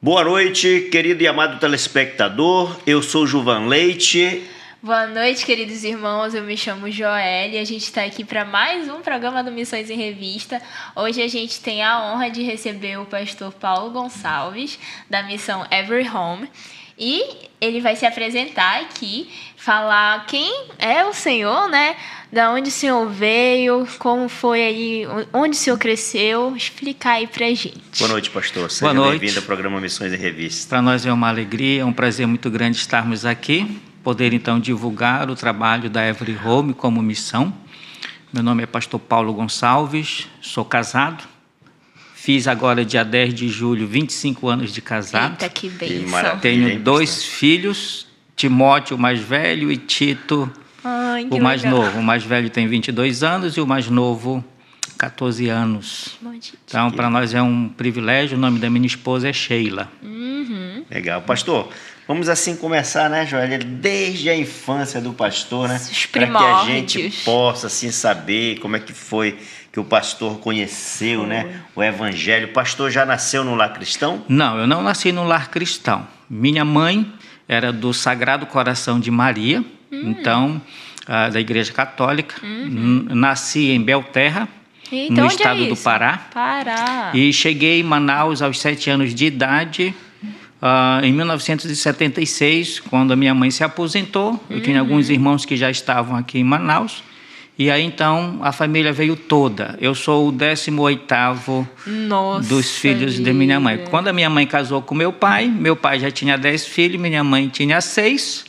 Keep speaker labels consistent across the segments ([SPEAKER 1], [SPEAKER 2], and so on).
[SPEAKER 1] Boa noite, querido e amado telespectador. Eu sou Juvan Leite.
[SPEAKER 2] Boa noite, queridos irmãos. Eu me chamo Joelle e a gente está aqui para mais um programa do Missões em Revista. Hoje a gente tem a honra de receber o pastor Paulo Gonçalves, da missão Every Home. E ele vai se apresentar aqui, falar quem é o Senhor, né? Da onde o Senhor veio, como foi aí, onde o Senhor cresceu, explicar aí pra gente.
[SPEAKER 1] Boa noite, pastor. Seja bem-vindo ao programa Missões em Revista.
[SPEAKER 3] Para nós é uma alegria, é um prazer muito grande estarmos aqui, poder então divulgar o trabalho da Every Home como missão. Meu nome é pastor Paulo Gonçalves, sou casado. Fiz agora, dia 10 de julho, 25 anos de casado.
[SPEAKER 2] Eita, que bênção.
[SPEAKER 3] Tenho dois filhos, Timóteo, o mais velho, e Tito, o mais novo. O mais velho tem 22 anos e o mais novo, 14 anos. Então, para nós é um privilégio. O nome da minha esposa é Sheila.
[SPEAKER 1] Legal. Pastor, vamos assim começar, né, Joelha? Desde a infância do pastor, né?
[SPEAKER 2] Os
[SPEAKER 1] para que a
[SPEAKER 2] primórdios.
[SPEAKER 1] gente possa assim saber como é que foi que o pastor conheceu, né, o evangelho. O pastor já nasceu no lar cristão?
[SPEAKER 3] Não, eu não nasci no lar cristão. Minha mãe era do Sagrado Coração de Maria, então, da Igreja Católica. Nasci em Belterra,
[SPEAKER 2] Então,
[SPEAKER 3] no
[SPEAKER 2] onde
[SPEAKER 3] estado
[SPEAKER 2] é
[SPEAKER 3] do
[SPEAKER 2] isso?
[SPEAKER 3] Pará. E cheguei em Manaus aos 7 anos de idade, em 1976, quando a minha mãe se aposentou. Eu tinha alguns irmãos que já estavam aqui em Manaus. E aí, então, a família veio toda. Eu sou o 18º dos filhos de minha mãe. Quando a minha mãe casou com meu pai já tinha 10 filhos, minha mãe tinha 6.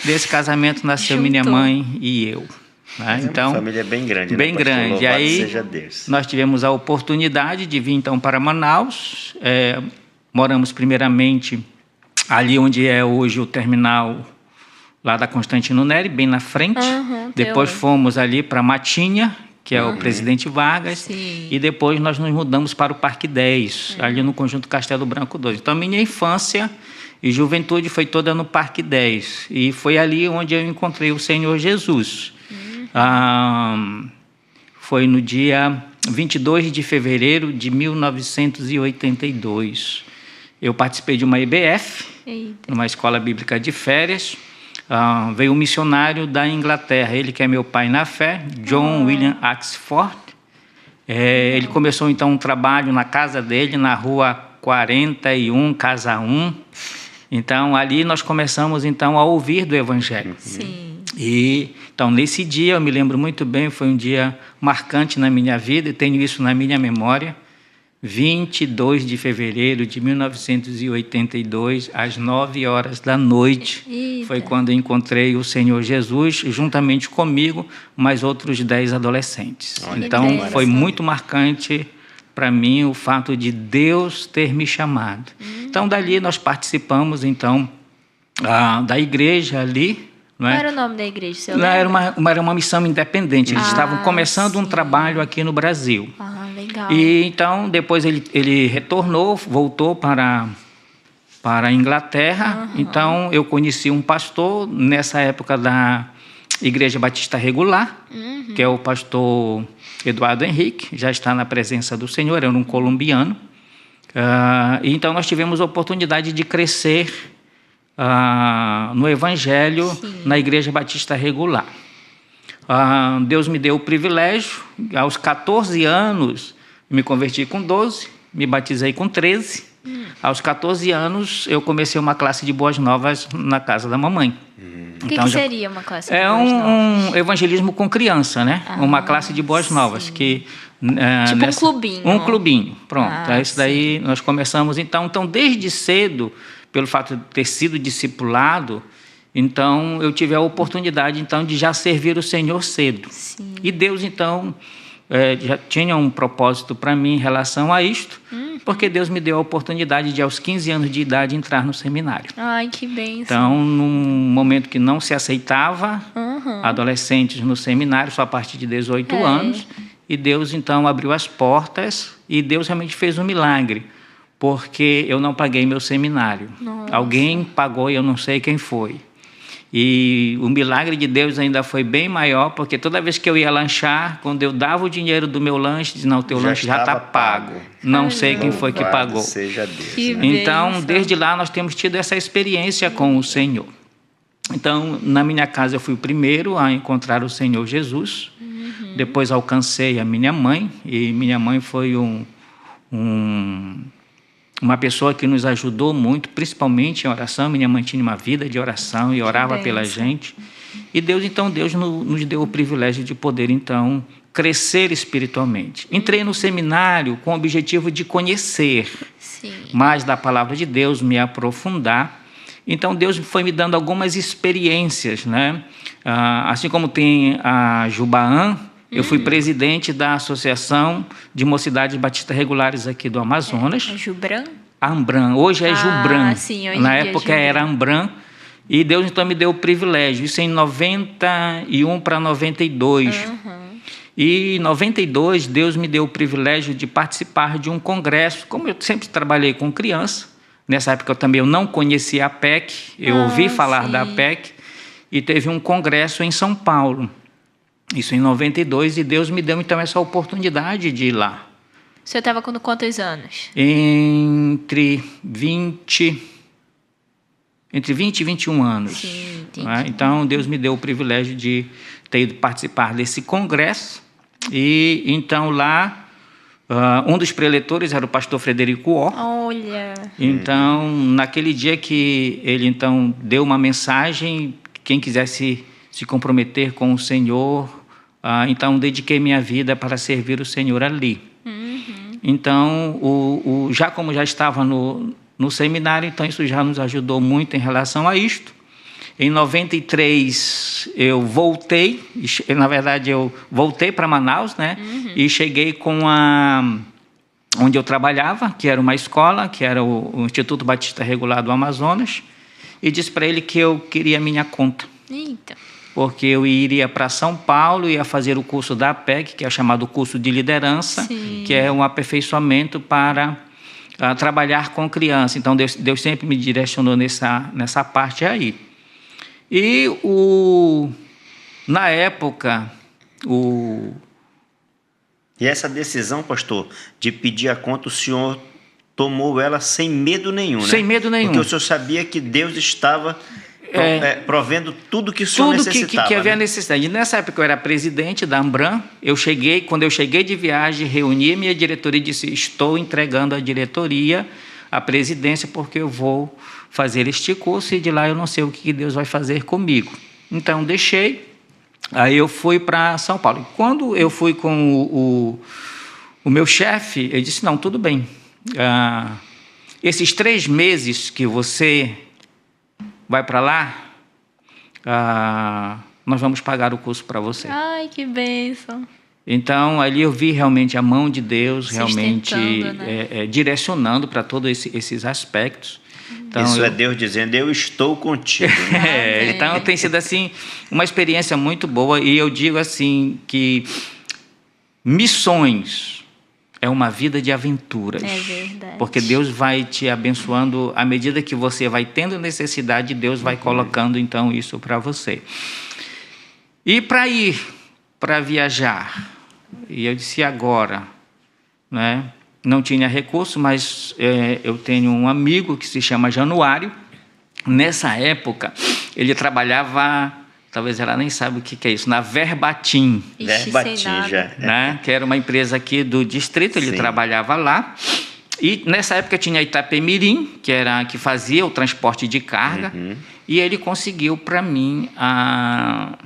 [SPEAKER 3] Desse casamento nasceu minha mãe e eu. Né? Então,
[SPEAKER 1] a família é bem grande,
[SPEAKER 3] bem
[SPEAKER 1] né, pastor?
[SPEAKER 3] grande.
[SPEAKER 1] Louvado
[SPEAKER 3] E aí,
[SPEAKER 1] seja Deus.
[SPEAKER 3] nós tivemos a oportunidade de vir, então, para Manaus. Moramos, primeiramente, ali onde é hoje o terminal lá da Constantino Neri, bem na frente. Depois fomos ali para Matinha, que é o Presidente Vargas.
[SPEAKER 2] Sim.
[SPEAKER 3] E depois nós nos mudamos para o Parque 10, ali no Conjunto Castelo Branco 2. Então, minha infância e juventude foi toda no Parque 10. E foi ali onde eu encontrei o Senhor Jesus. Foi no dia 22 de fevereiro de 1982. Eu participei de uma IBF, numa escola bíblica de férias. Veio um missionário da Inglaterra, ele que é meu pai na fé, John William Axford. Ele começou então um trabalho na casa dele, na rua 41, casa 1. Então ali nós começamos então a ouvir do Evangelho.
[SPEAKER 2] Sim.
[SPEAKER 3] E então nesse dia, eu me lembro muito bem, foi um dia marcante na minha vida e tenho isso na minha memória. 22 de fevereiro de 1982, às 9 horas da noite, foi quando eu encontrei o Senhor Jesus, juntamente comigo, mais outros 10 adolescentes. Então, foi muito marcante para mim o fato de Deus ter me chamado. Então, dali nós participamos, então, da igreja ali.
[SPEAKER 2] Qual era o nome da igreja? Você
[SPEAKER 3] Era uma missão independente. Eles estavam começando um trabalho aqui no Brasil.
[SPEAKER 2] Legal.
[SPEAKER 3] E então, depois ele retornou, voltou para a Inglaterra. Então, eu conheci um pastor nessa época da Igreja Batista Regular, que é o pastor Eduardo Henrique, já está na presença do Senhor, era um colombiano. E então, nós tivemos a oportunidade de crescer no Evangelho na Igreja Batista Regular. Deus me deu o privilégio, aos 14 anos, me converti com 12, me batizei com 13. Aos 14 anos, eu comecei uma classe de boas novas na casa da mamãe.
[SPEAKER 2] O que seria uma classe de boas novas?
[SPEAKER 3] Um evangelismo com criança, né? Uma classe de boas novas. Que,
[SPEAKER 2] tipo um clubinho.
[SPEAKER 3] Um clubinho, pronto. Isso daí nós começamos, então, desde cedo, pelo fato de ter sido discipulado, então eu tive a oportunidade então de já servir o Senhor cedo.
[SPEAKER 2] Sim.
[SPEAKER 3] E Deus então já tinha um propósito para mim em relação a isto, porque Deus me deu a oportunidade de aos 15 anos de idade entrar no seminário.
[SPEAKER 2] Ai, que bênção.
[SPEAKER 3] Então, num momento que não se aceitava adolescentes no seminário, só a partir de 18 anos, e Deus então abriu as portas e Deus realmente fez um milagre. Porque eu não paguei meu seminário. Alguém pagou e eu não sei quem foi. E o milagre de Deus ainda foi bem maior, porque toda vez que eu ia lanchar, quando eu dava o dinheiro do meu lanche, dizia, não, teu lanche já está pago. Não sei quem foi que pagou.
[SPEAKER 1] Seja Deus,
[SPEAKER 2] Que
[SPEAKER 1] né?
[SPEAKER 3] Então,
[SPEAKER 2] bênção.
[SPEAKER 3] desde lá, nós temos tido essa experiência com o Senhor. Então, na minha casa, eu fui o primeiro a encontrar o Senhor Jesus. Depois alcancei a minha mãe, e minha mãe foi uma pessoa que nos ajudou muito, principalmente em oração. Minha mãe tinha uma vida de oração e orava pela gente. E Deus nos deu o privilégio de poder, então, crescer espiritualmente. Entrei no seminário com o objetivo de conhecer
[SPEAKER 2] Sim.
[SPEAKER 3] mais da palavra de Deus, me aprofundar. Então, Deus foi me dando algumas experiências, né? Assim como tem a Jubaã, eu fui presidente da Associação de Mocidades Batistas Regulares aqui do Amazonas.
[SPEAKER 2] É Jubran?
[SPEAKER 3] Ambran, hoje é Jubran.
[SPEAKER 2] Sim, hoje
[SPEAKER 3] Na
[SPEAKER 2] em dia é
[SPEAKER 3] época
[SPEAKER 2] Jubran.
[SPEAKER 3] era Ambran. E Deus então me deu o privilégio. Isso em 91 para 92. E em 92, Deus me deu o privilégio de participar de um congresso. Como eu sempre trabalhei com criança, nessa época eu não conhecia a PEC, eu ouvi falar da PEC, e teve um congresso em São Paulo. Isso em 92, e Deus me deu então essa oportunidade de ir lá.
[SPEAKER 2] O senhor estava com quantos anos?
[SPEAKER 3] Entre 20 e 21 anos.
[SPEAKER 2] Sim, entendi.
[SPEAKER 3] Né? Então, Deus me deu o privilégio de ter ido participar desse congresso. E então lá, um dos preletores era o pastor Frederico Ó.
[SPEAKER 2] Olha.
[SPEAKER 3] Então, naquele dia que ele então deu uma mensagem, quem quisesse se comprometer com o Senhor, então dediquei minha vida para servir o Senhor ali. Então, já como já estava no seminário, então isso já nos ajudou muito em relação a isto. Em 93 eu voltei, na verdade eu voltei para Manaus, né? E cheguei com onde eu trabalhava, que era uma escola, que era o Instituto Batista Regular do Amazonas, e disse para ele que eu queria a minha conta.
[SPEAKER 2] Eita.
[SPEAKER 3] Porque eu iria para São Paulo, ia fazer o curso da APEC, que é chamado curso de liderança,
[SPEAKER 2] Sim.
[SPEAKER 3] que é um aperfeiçoamento para trabalhar com criança. Então, Deus sempre me direcionou nessa parte aí. E, na época,
[SPEAKER 1] E essa decisão, pastor, de pedir a conta, o senhor tomou ela sem medo nenhum, né?
[SPEAKER 3] Sem medo nenhum.
[SPEAKER 1] Porque o senhor sabia que Deus estava provendo tudo que o senhor
[SPEAKER 3] tudo
[SPEAKER 1] necessitava.
[SPEAKER 3] que havia
[SPEAKER 1] né?
[SPEAKER 3] necessidade. Nessa época eu era presidente da Ambran. Quando eu cheguei de viagem, reuni a minha diretoria e disse: estou entregando a diretoria, a presidência, porque eu vou fazer este curso e de lá eu não sei o que Deus vai fazer comigo. Então deixei. Aí eu fui para São Paulo. E quando eu fui com o meu chefe, ele disse: não, tudo bem. Esses 3 meses que você vai para lá, nós vamos pagar o curso para você.
[SPEAKER 2] Ai, que bênção.
[SPEAKER 3] Então, ali eu vi realmente a mão de Deus realmente
[SPEAKER 2] Sustentando,
[SPEAKER 3] direcionando para todos esses aspectos. Então,
[SPEAKER 1] Isso é Deus dizendo: eu estou contigo. Né?
[SPEAKER 3] então, tem sido assim uma experiência muito boa. E eu digo assim que missões é uma vida de aventuras.
[SPEAKER 2] É verdade.
[SPEAKER 3] Porque Deus vai te abençoando à medida que você vai tendo necessidade, Deus vai colocando então isso para você. E para viajar, e eu disse: agora, né? Não tinha recurso, mas eu tenho um amigo que se chama Januário. Nessa época, ele trabalhava, talvez ela nem saiba o que é isso, na Verbatim.
[SPEAKER 1] Verbatim já.
[SPEAKER 3] Né? Que era uma empresa aqui do distrito, ele
[SPEAKER 1] Sim.
[SPEAKER 3] trabalhava lá. E nessa época tinha Itapemirim, que fazia o transporte de carga, e ele conseguiu para mim a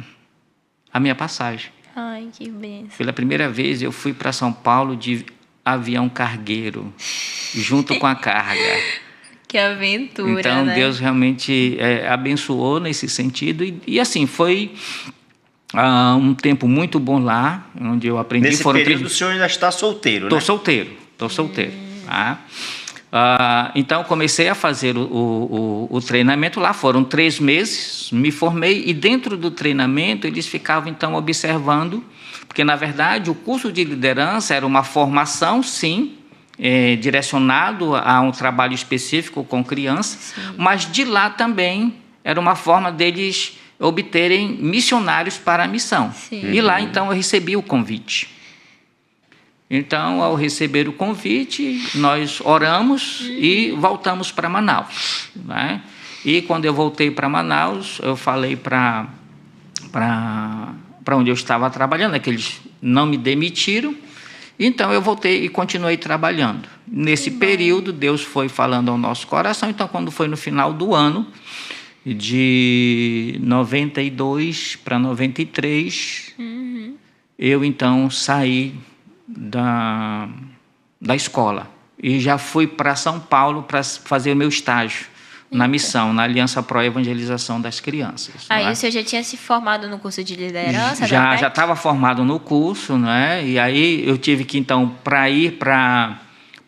[SPEAKER 3] minha passagem.
[SPEAKER 2] Ai, que bênção.
[SPEAKER 3] Pela primeira vez eu fui para São Paulo de avião cargueiro, junto com a carga.
[SPEAKER 2] Que aventura,
[SPEAKER 3] Então,
[SPEAKER 2] né?
[SPEAKER 3] Deus realmente abençoou nesse sentido. E assim, foi um tempo muito bom lá, onde eu aprendi.
[SPEAKER 1] Nesse período o senhor ainda está solteiro,
[SPEAKER 3] Estou
[SPEAKER 1] né?
[SPEAKER 3] solteiro. Tá? Então, comecei a fazer o treinamento lá. Foram 3 meses, me formei. E dentro do treinamento, eles ficavam, então, observando. Porque, na verdade, o curso de liderança era uma formação, sim, direcionado a um trabalho específico com crianças. Sim. Mas, de lá também, era uma forma deles obterem missionários para a missão.
[SPEAKER 2] Sim.
[SPEAKER 3] E lá, então, eu recebi o convite. Então, ao receber o convite, nós oramos e voltamos para Manaus, né? E quando eu voltei para Manaus, eu falei para onde eu estava trabalhando, né, que eles não me demitiram. Então, eu voltei e continuei trabalhando. Nesse período, Deus foi falando ao nosso coração. Então, quando foi no final do ano, de 92 para 93, eu, então, saí da escola e já fui para São Paulo para fazer o meu estágio na missão, na Aliança Pro Evangelização das Crianças.
[SPEAKER 2] Aí
[SPEAKER 3] não é?
[SPEAKER 2] o senhor já tinha se formado no curso de liderança?
[SPEAKER 3] Já estava formado no curso, né? E aí eu tive que, então, para ir para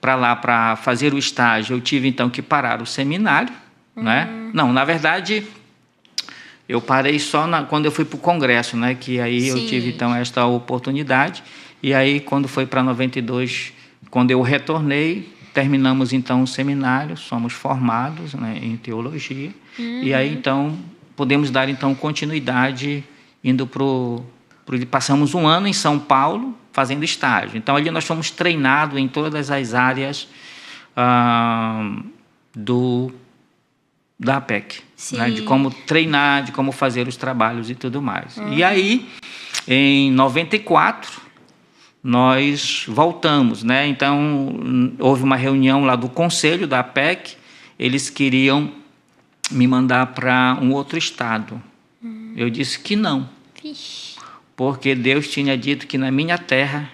[SPEAKER 3] lá para fazer o estágio, eu tive, então, que parar o seminário, né? Não, na verdade, eu parei só quando eu fui para o congresso, né? Que aí eu tive, então, esta oportunidade. E aí, quando foi para 92, quando eu retornei, terminamos, então, o seminário, somos formados, né, em teologia. E aí, então, podemos dar, então, continuidade, indo passamos um ano em São Paulo, fazendo estágio. Então, ali nós fomos treinados em todas as áreas da APEC, né, de como treinar, de como fazer os trabalhos e tudo mais. E aí, em 94... nós voltamos, né? Então, houve uma reunião lá do conselho da APEC, eles queriam me mandar para um outro estado. Eu disse que não, porque Deus tinha dito que na minha terra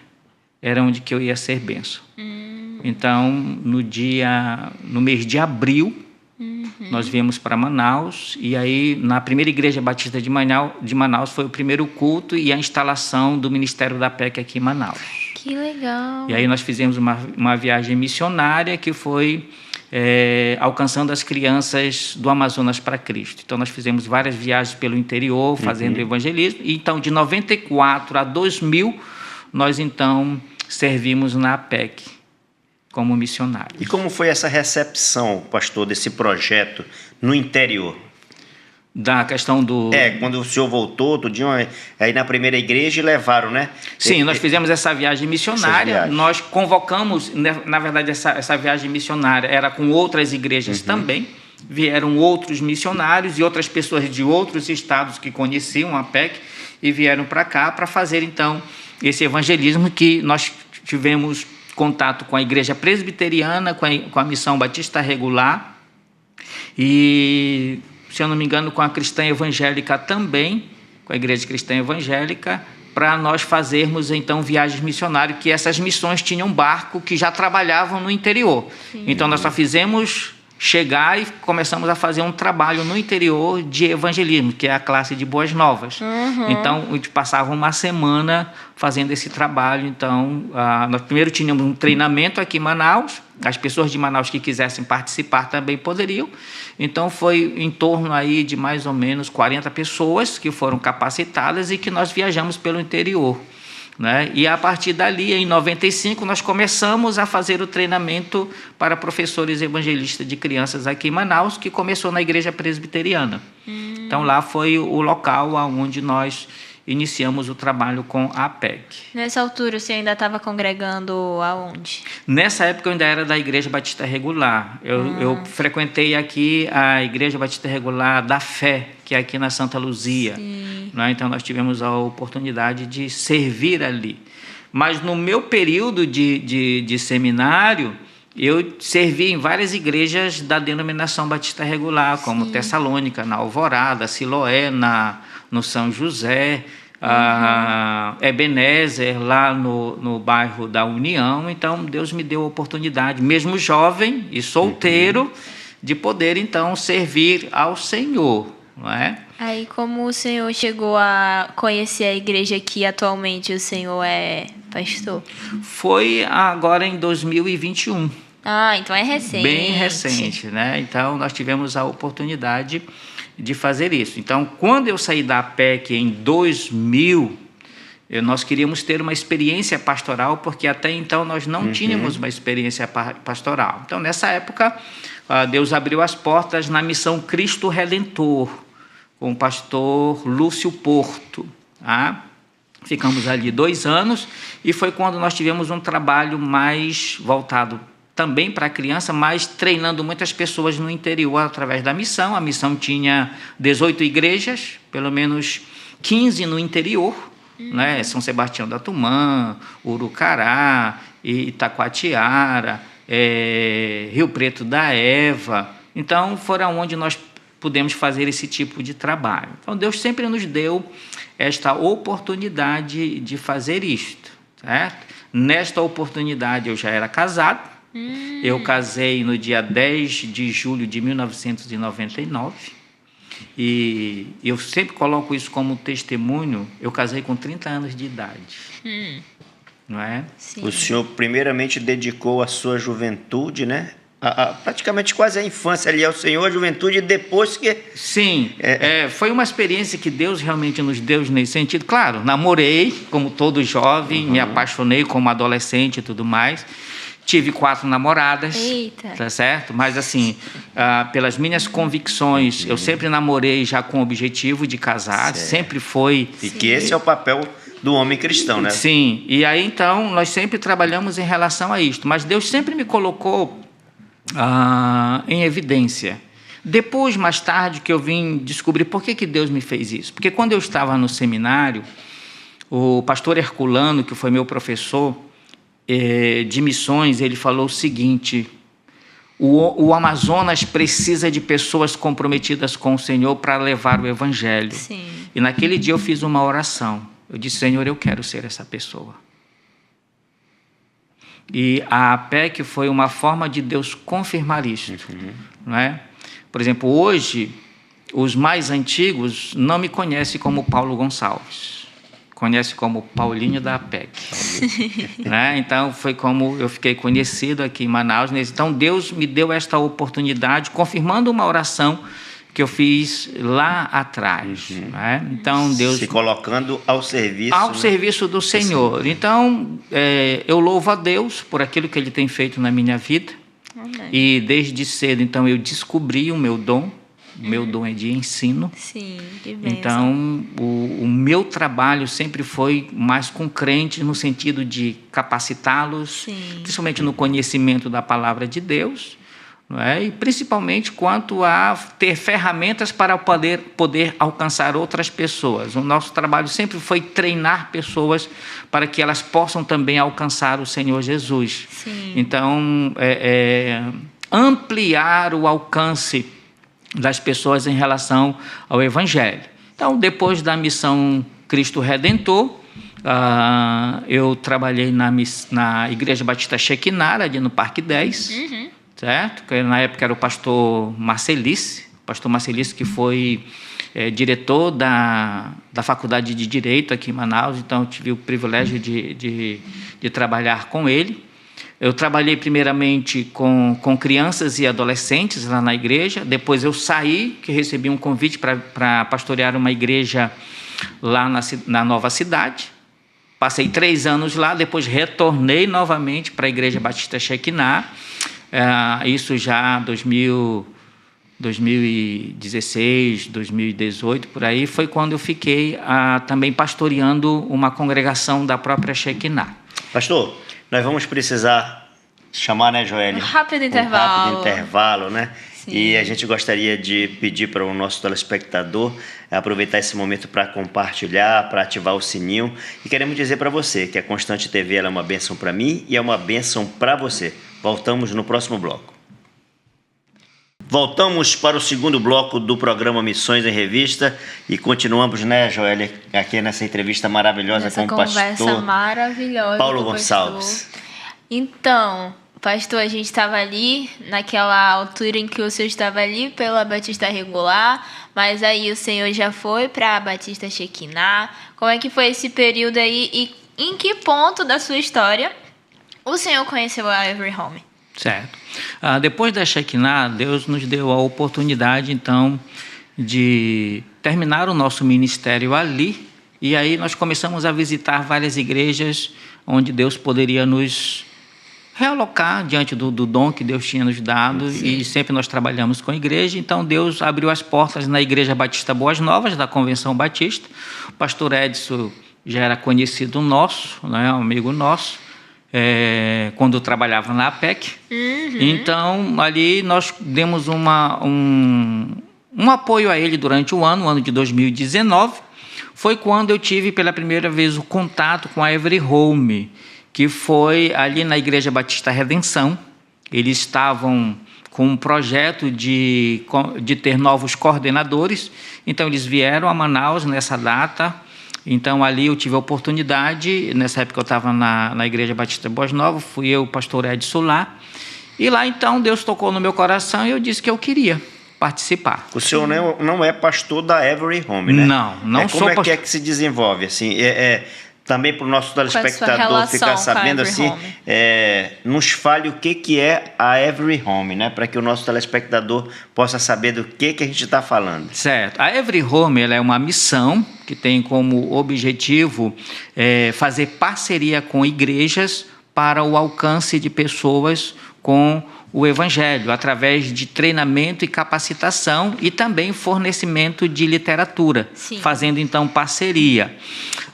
[SPEAKER 3] era onde que eu ia ser bênção. Então, no mês de abril, nós viemos para Manaus, e aí na primeira igreja batista de Manaus foi o primeiro culto e a instalação do ministério da APEC aqui em Manaus.
[SPEAKER 2] Que legal!
[SPEAKER 3] E aí nós fizemos uma viagem missionária que foi alcançando as crianças do Amazonas para Cristo. Então nós fizemos várias viagens pelo interior, fazendo evangelismo, e então de 94 a 2000 nós então servimos na APEC como missionário.
[SPEAKER 1] E como foi essa recepção, pastor, desse projeto no interior?
[SPEAKER 3] Da questão do...
[SPEAKER 1] quando o senhor voltou, aí na primeira igreja levaram, né?
[SPEAKER 3] Sim, nós fizemos essa viagem missionária, nós convocamos, na verdade, essa viagem missionária era com outras igrejas também, vieram outros missionários e outras pessoas de outros estados que conheciam a APEC e vieram para cá para fazer, então, esse evangelismo que nós tivemos contato com a igreja presbiteriana, com a missão batista regular e, se eu não me engano, com a cristã evangélica também, com a igreja cristã evangélica, para nós fazermos, então, viagens missionárias, que essas missões tinham barco que já trabalhavam no interior. Então, nós só fizemos chegar e começamos a fazer um trabalho no interior de evangelismo, que é a classe de Boas Novas. Então, a gente passava uma semana fazendo esse trabalho. Então, nós primeiro tínhamos um treinamento aqui em Manaus, as pessoas de Manaus que quisessem participar também poderiam. Então, foi em torno aí de mais ou menos 40 pessoas que foram capacitadas e que nós viajamos pelo interior, né? E a partir dali, em 95, nós começamos a fazer o treinamento para professores evangelistas de crianças aqui em Manaus, que começou na igreja presbiteriana. Então, lá foi o local onde nós iniciamos o trabalho com a APEC.
[SPEAKER 2] Nessa altura, você ainda estava congregando aonde?
[SPEAKER 3] Nessa época, eu ainda era da Igreja Batista Regular. Eu frequentei aqui a Igreja Batista Regular da Fé, que é aqui na Santa Luzia. Né? Então, nós tivemos a oportunidade de servir ali. Mas no meu período de seminário, eu servi em várias igrejas da denominação Batista Regular, como Tessalônica, na Alvorada, Siloé, no São José, Ebenezer, lá no bairro da União. Então, Deus me deu a oportunidade, mesmo jovem e solteiro, de poder, então, servir ao Senhor. Não é?
[SPEAKER 2] Aí, como o senhor chegou a conhecer a igreja que atualmente o senhor é pastor?
[SPEAKER 3] Foi agora em 2021.
[SPEAKER 2] Então é recente.
[SPEAKER 3] Bem recente, né? Então, nós tivemos a oportunidade de fazer isso. Então, quando eu saí da APEC em 2000, nós queríamos ter uma experiência pastoral, porque até então nós não tínhamos uma experiência pastoral. Então, nessa época, Deus abriu as portas na missão Cristo Redentor, com o pastor Lúcio Porto. Tá? Ficamos ali 2 anos e foi quando nós tivemos um trabalho mais voltado também para a criança, mas treinando muitas pessoas no interior através da missão. A missão tinha 18 igrejas, pelo menos 15 no interior, né? São Sebastião da Tumã, Urucará, Itacoatiara, Rio Preto da Eva. Então, foram onde nós pudemos fazer esse tipo de trabalho. Então, Deus sempre nos deu esta oportunidade de fazer isto, certo? Nesta oportunidade, eu já era casado. Eu casei no dia 10 de julho de 1999. E eu sempre coloco isso como testemunho. Eu casei com 30 anos de idade. Não é?
[SPEAKER 1] Sim. O senhor primeiramente dedicou a sua juventude, né? Praticamente quase a infância ali ao Senhor, a juventude, depois que...
[SPEAKER 3] Sim, foi uma experiência que Deus realmente nos deu nesse sentido. Claro, namorei, como todo jovem, me apaixonei como adolescente e tudo mais. Tive 4 namoradas, tá certo? Mas assim, pelas minhas convicções, eu sempre namorei já com o objetivo de casar, sempre foi...
[SPEAKER 1] E que esse é o papel do homem cristão, né?
[SPEAKER 3] Sim, e aí então nós sempre trabalhamos em relação a isto, mas Deus sempre me colocou em evidência. Depois, mais tarde, que eu vim descobrir por que Deus me fez isso. Porque quando eu estava no seminário, o pastor Herculano, que foi meu professor de missões, ele falou o seguinte: o Amazonas precisa de pessoas comprometidas com o Senhor para levar o Evangelho.
[SPEAKER 2] Sim.
[SPEAKER 3] E naquele dia eu fiz uma oração. Eu disse: Senhor, eu quero ser essa pessoa. E a APEC foi uma forma de Deus confirmar isso. Não é? Por exemplo, hoje, os mais antigos não me conhecem como Paulo Gonçalves. Conhecem como Paulinho da APEC. Né? Então, foi como eu fiquei conhecido aqui em Manaus. Então, Deus me deu esta oportunidade, confirmando uma oração que eu fiz lá atrás. Né? Então, Deus...
[SPEAKER 1] Se colocando ao serviço...
[SPEAKER 3] Ao serviço do Senhor. Então, eu louvo a Deus por aquilo que Ele tem feito na minha vida.
[SPEAKER 2] Amém.
[SPEAKER 3] E desde cedo, então, eu descobri o meu dom. O meu dom é de ensino.
[SPEAKER 2] Sim, que bênção.
[SPEAKER 3] Então, o meu trabalho sempre foi mais com crentes, no sentido de capacitá-los, principalmente no conhecimento da palavra de Deus, não é? E principalmente quanto a ter ferramentas para poder alcançar outras pessoas. O nosso trabalho sempre foi treinar pessoas para que elas possam também alcançar o Senhor Jesus.
[SPEAKER 2] Sim.
[SPEAKER 3] Então, ampliar o alcance das pessoas em relação ao Evangelho. Então, depois da missão Cristo Redentor, eu trabalhei na Igreja Batista Shekinah, ali no Parque 10, certo? Que na época era o pastor Marcelice, que foi diretor da Faculdade de Direito aqui em Manaus, então eu tive o privilégio de trabalhar com ele. Eu trabalhei primeiramente com crianças e adolescentes lá na igreja, depois eu saí, que recebi um convite para pastorear uma igreja lá na Nova Cidade. Passei 3 anos lá, depois retornei novamente para a Igreja Batista Shekinah, isso já 2016, 2018, por aí, foi quando eu fiquei também pastoreando uma congregação da própria Shekinah.
[SPEAKER 1] Pastor, nós vamos precisar chamar, né, Joélia?
[SPEAKER 2] Um rápido intervalo.
[SPEAKER 1] Um rápido intervalo, né?
[SPEAKER 2] Sim.
[SPEAKER 1] E a gente gostaria de pedir para o nosso telespectador aproveitar esse momento para compartilhar, para ativar o sininho. E queremos dizer para você que a Constante TV ela é uma bênção para mim e é uma bênção para você. Voltamos no próximo bloco. Voltamos para o segundo bloco do programa Missões em Revista e continuamos, né, Joélia, aqui nessa entrevista maravilhosa com o pastor
[SPEAKER 2] maravilhosa
[SPEAKER 1] Paulo Gonçalves.
[SPEAKER 2] Então, pastor, a gente estava ali naquela altura em que o senhor estava ali pela Batista Regular, mas aí o senhor já foi para a Batista Shekinah. Como é que foi esse período aí e em que ponto da sua história o senhor conheceu a Every Home?
[SPEAKER 3] Certo. Depois da Shekinah, Deus nos deu a oportunidade, então, de terminar o nosso ministério ali, e aí nós começamos a visitar várias igrejas onde Deus poderia nos realocar diante do dom que Deus tinha nos dado. Sim. E sempre nós trabalhamos com a igreja, então Deus abriu as portas na Igreja Batista Boas Novas, da Convenção Batista. O pastor Edson já era conhecido nosso, né, um amigo nosso, quando eu trabalhava na APEC. Uhum. Então, ali nós demos um apoio a ele durante o ano de 2019. Foi quando eu tive pela primeira vez o contato com a Every Home, que foi ali na Igreja Batista Redenção. Eles estavam com um projeto de ter novos coordenadores, então eles vieram a Manaus nessa data. Então ali eu tive a oportunidade, nessa época eu estava na Igreja Batista Boas Novas, fui eu, o pastor Edson lá, e lá então Deus tocou no meu coração e eu disse que eu queria participar.
[SPEAKER 1] O senhor não é pastor da Every Home, né?
[SPEAKER 3] Não sou pastor.
[SPEAKER 1] Como é que se desenvolve assim? Também para o nosso telespectador ficar sabendo assim, nos fale o que é a Every Home, né? Para que o nosso telespectador possa saber do que a gente está falando.
[SPEAKER 3] Certo. A Every Home ela é uma missão que tem como objetivo fazer parceria com igrejas para o alcance de pessoas com o Evangelho, através de treinamento e capacitação e também fornecimento de literatura. Sim. Fazendo então parceria.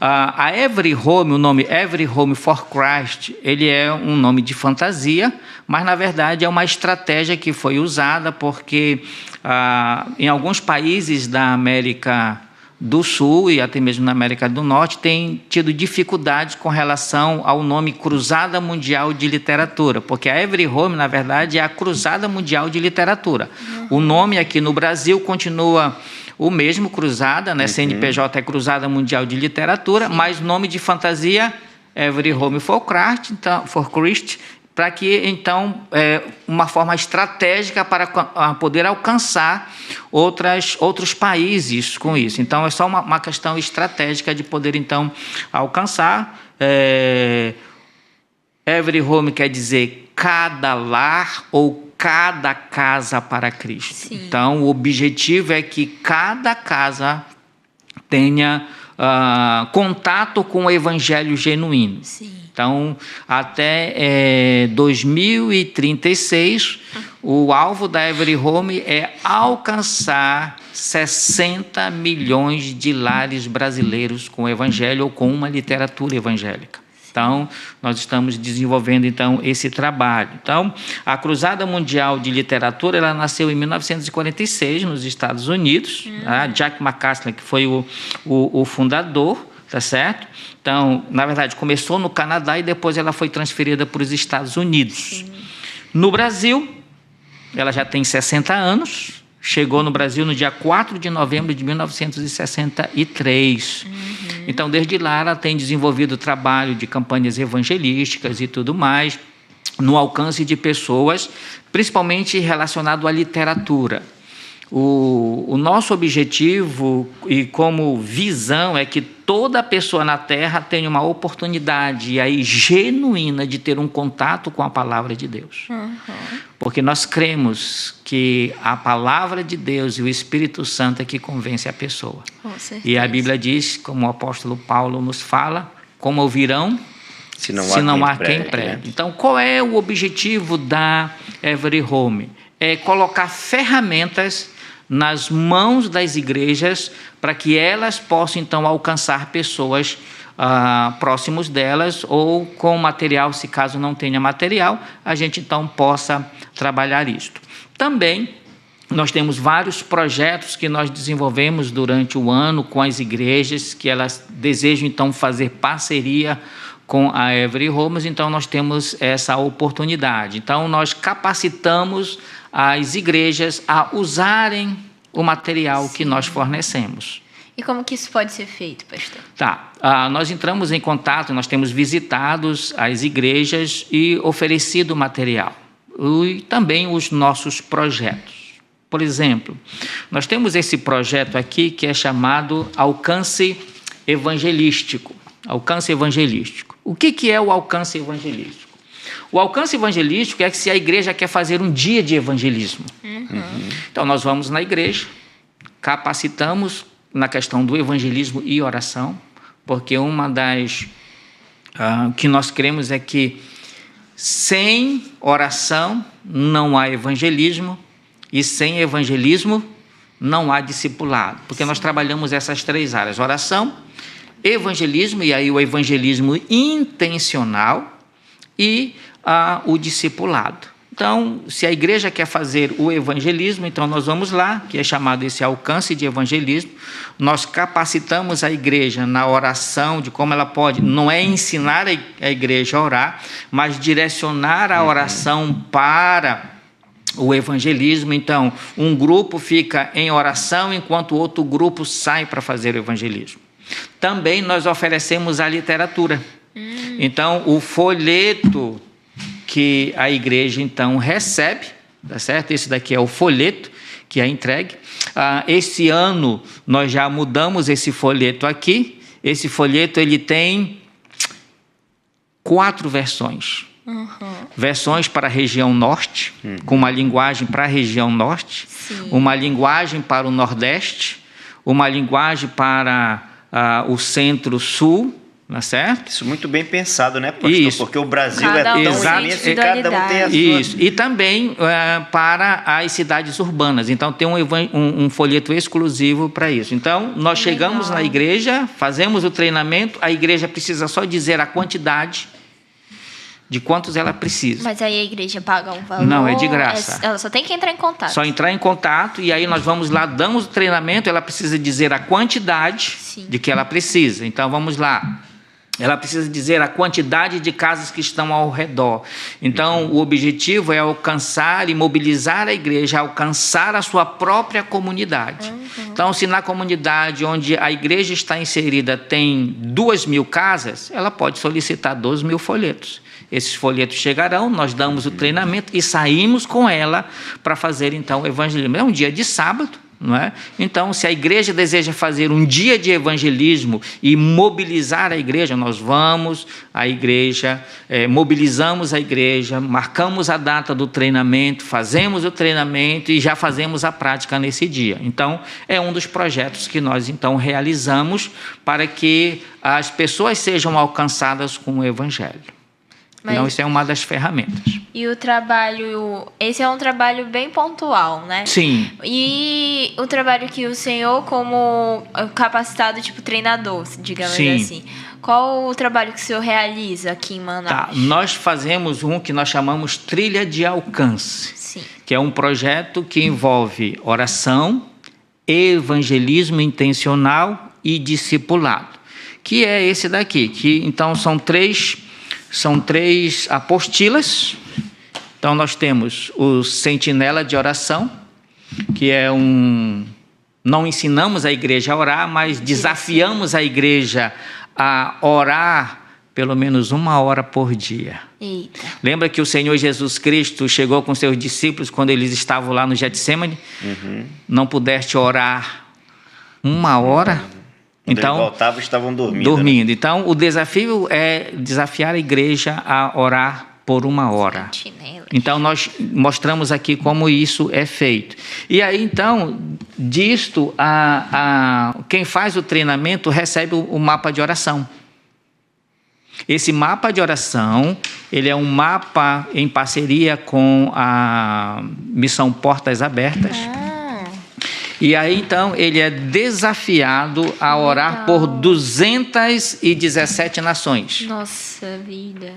[SPEAKER 3] A Every Home, o nome Every Home for Christ, ele é um nome de fantasia, mas na verdade é uma estratégia que foi usada porque em alguns países da América do Sul e até mesmo na América do Norte tem tido dificuldades com relação ao nome Cruzada Mundial de Literatura, porque a Every Home, na verdade, é a Cruzada Mundial de Literatura. Uhum. O nome aqui no Brasil continua o mesmo, Cruzada, né? Uhum. CNPJ é Cruzada Mundial de Literatura, sim, mas nome de fantasia Every Home for Christ, para que, então, uma forma estratégica para poder alcançar outros países com isso. Então, é só uma questão estratégica de poder, então, alcançar. Every Home quer dizer cada lar ou cada casa para Cristo. Sim. Então, o objetivo é que cada casa tenha contato com o evangelho genuíno. Sim. Então, até 2036, o alvo da Every Home é alcançar 60 milhões de lares brasileiros com o evangelho ou com uma literatura evangélica. Então, nós estamos desenvolvendo então esse trabalho. Então, a Cruzada Mundial de Literatura, ela nasceu em 1946 nos Estados Unidos. Tá? Jack McCaslin, que foi o fundador, tá certo? Então, na verdade, começou no Canadá e depois ela foi transferida para os Estados Unidos. Sim. No Brasil, ela já tem 60 anos. Chegou no Brasil no dia 4 de novembro de 1963. Então, desde lá, ela tem desenvolvido o trabalho de campanhas evangelísticas e tudo mais, no alcance de pessoas, principalmente relacionado à literatura. O nosso objetivo e como visão é que toda pessoa na Terra tenha uma oportunidade aí genuína de ter um contato com a palavra de Deus. Uhum. Porque nós cremos que a palavra de Deus e o Espírito Santo é que convence a pessoa. Com certeza. E a Bíblia diz, como o apóstolo Paulo nos fala, como ouvirão se não há quem pregue. Né? Então, qual é o objetivo da Every Home? É colocar ferramentas nas mãos das igrejas para que elas possam, então, alcançar pessoas próximos delas ou com material, se caso não tenha material, a gente, então, possa trabalhar isto. Também, nós temos vários projetos que nós desenvolvemos durante o ano com as igrejas, que elas desejam, então, fazer parceria com a Every Home, então nós temos essa oportunidade. Então, nós capacitamos as igrejas a usarem o material que nós fornecemos.
[SPEAKER 2] E como que isso pode ser feito, pastor?
[SPEAKER 3] Tá. Nós entramos em contato, nós temos visitado as igrejas e oferecido material. E também os nossos projetos. Por exemplo, nós temos esse projeto aqui que é chamado Alcance Evangelístico. Alcance Evangelístico. O que é o alcance evangelístico? O alcance evangelístico é que se a igreja quer fazer um dia de evangelismo. Uhum. Então, nós vamos na igreja, capacitamos na questão do evangelismo e oração, porque uma das que nós cremos é que Sem oração não há evangelismo, e sem evangelismo não há discipulado, porque nós trabalhamos essas 3 áreas: oração, evangelismo, e aí o evangelismo intencional, e o discipulado. Então, se a igreja quer fazer o evangelismo, então nós vamos lá, que é chamado esse alcance de evangelismo. Nós capacitamos a igreja na oração, de como ela pode, não é ensinar a igreja a orar, mas direcionar a oração para o evangelismo. Então, um grupo fica em oração, enquanto o outro grupo sai para fazer o evangelismo. Também nós oferecemos a literatura. Então, o folheto que a igreja então recebe, tá certo? Esse daqui é o folheto que é entregue. Esse ano nós já mudamos esse folheto aqui. Esse folheto ele tem 4 versões. Versões para a região norte, com uma linguagem para a região norte.
[SPEAKER 2] Sim.
[SPEAKER 3] Uma linguagem para o nordeste, uma linguagem para o centro-sul. Não é certo?
[SPEAKER 1] Isso muito bem pensado, né, pastor?
[SPEAKER 3] Isso.
[SPEAKER 1] Porque o Brasil
[SPEAKER 2] Cada
[SPEAKER 1] é tão
[SPEAKER 3] Exato.
[SPEAKER 1] imenso e cada um tem a sua...
[SPEAKER 3] Isso. E também para as cidades urbanas. Então, tem um folheto exclusivo para isso. Então, nós chegamos na igreja, fazemos o treinamento, a igreja precisa só dizer a quantidade de quantos ela precisa.
[SPEAKER 2] Mas aí a igreja paga um valor?
[SPEAKER 3] Não, é de graça.
[SPEAKER 2] Ela só tem que entrar em contato.
[SPEAKER 3] Só entrar em contato, e aí nós vamos lá, damos o treinamento, ela precisa dizer a quantidade de que ela precisa. Então, vamos lá. Ela precisa dizer a quantidade de casas que estão ao redor. Então, o objetivo é alcançar e mobilizar a igreja, alcançar a sua própria comunidade. Então, se na comunidade onde a igreja está inserida tem 2.000 casas, ela pode solicitar 12.000 folhetos. Esses folhetos chegarão, nós damos o treinamento e saímos com ela para fazer, então, o evangelismo. É um dia de sábado. Não é? Então, se a igreja deseja fazer um dia de evangelismo e mobilizar a igreja, nós vamos à igreja, mobilizamos a igreja, marcamos a data do treinamento, fazemos o treinamento e já fazemos a prática nesse dia. Então, é um dos projetos que nós então realizamos para que as pessoas sejam alcançadas com o evangelho. Então, isso é uma das ferramentas.
[SPEAKER 2] E o trabalho... Esse é um trabalho bem pontual, né?
[SPEAKER 3] Sim.
[SPEAKER 2] E o trabalho que o senhor, como capacitado, tipo treinador, digamos assim, qual o trabalho que o senhor realiza aqui em Manaus?
[SPEAKER 3] Tá, nós fazemos um que nós chamamos Trilha de Alcance.
[SPEAKER 2] Sim.
[SPEAKER 3] Que é um projeto que envolve oração, evangelismo intencional e discipulado. Que é esse daqui, que então são três apostilas. Então, nós temos o Sentinela de Oração, que é não ensinamos a igreja a orar, mas desafiamos a igreja a orar pelo menos 1 hora por dia.
[SPEAKER 2] Eita.
[SPEAKER 3] Lembra que o Senhor Jesus Cristo chegou com seus discípulos quando eles estavam lá no Getsemane? Não pudeste orar 1 hora?
[SPEAKER 1] Quando
[SPEAKER 3] então,
[SPEAKER 1] ele voltava, estavam dormindo.
[SPEAKER 3] Dormindo.
[SPEAKER 1] Né?
[SPEAKER 3] Então, o desafio é desafiar a igreja a orar por 1 hora. Então, nós mostramos aqui como isso é feito. E aí, então, disto, quem faz o treinamento recebe o mapa de oração. Esse mapa de oração, ele é um mapa em parceria com a Missão Portas Abertas. E aí, então, ele é desafiado a orar por 217 nações.
[SPEAKER 2] Nossa vida.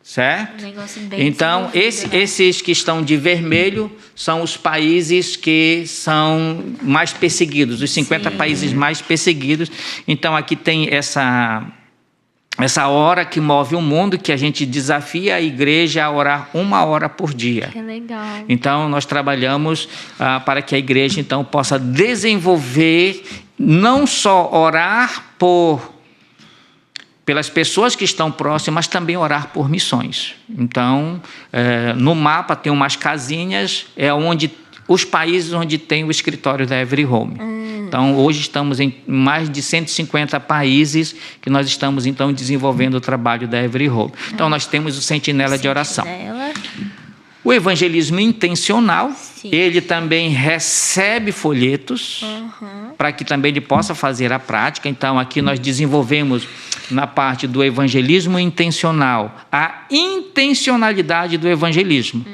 [SPEAKER 3] Certo?
[SPEAKER 2] Um negócio bem
[SPEAKER 3] então, esses que estão de vermelho são os países que são mais perseguidos, os 50 países mais perseguidos. Então, aqui tem essa hora que move o mundo, que a gente desafia a igreja a orar 1 hora por dia.
[SPEAKER 2] Que legal.
[SPEAKER 3] Então, nós trabalhamos para que a igreja então possa desenvolver, não só orar pelas pessoas que estão próximas, mas também orar por missões. Então, no mapa tem umas casinhas, onde os países onde tem o escritório da Every Home. Então, hoje estamos em mais de 150 países que nós estamos, então, desenvolvendo o trabalho da Every Home. Então, nós temos o Sentinela de Oração. O evangelismo intencional, ele também recebe folhetos para que também ele possa fazer a prática. Então, aqui nós desenvolvemos na parte do evangelismo intencional a intencionalidade do evangelismo.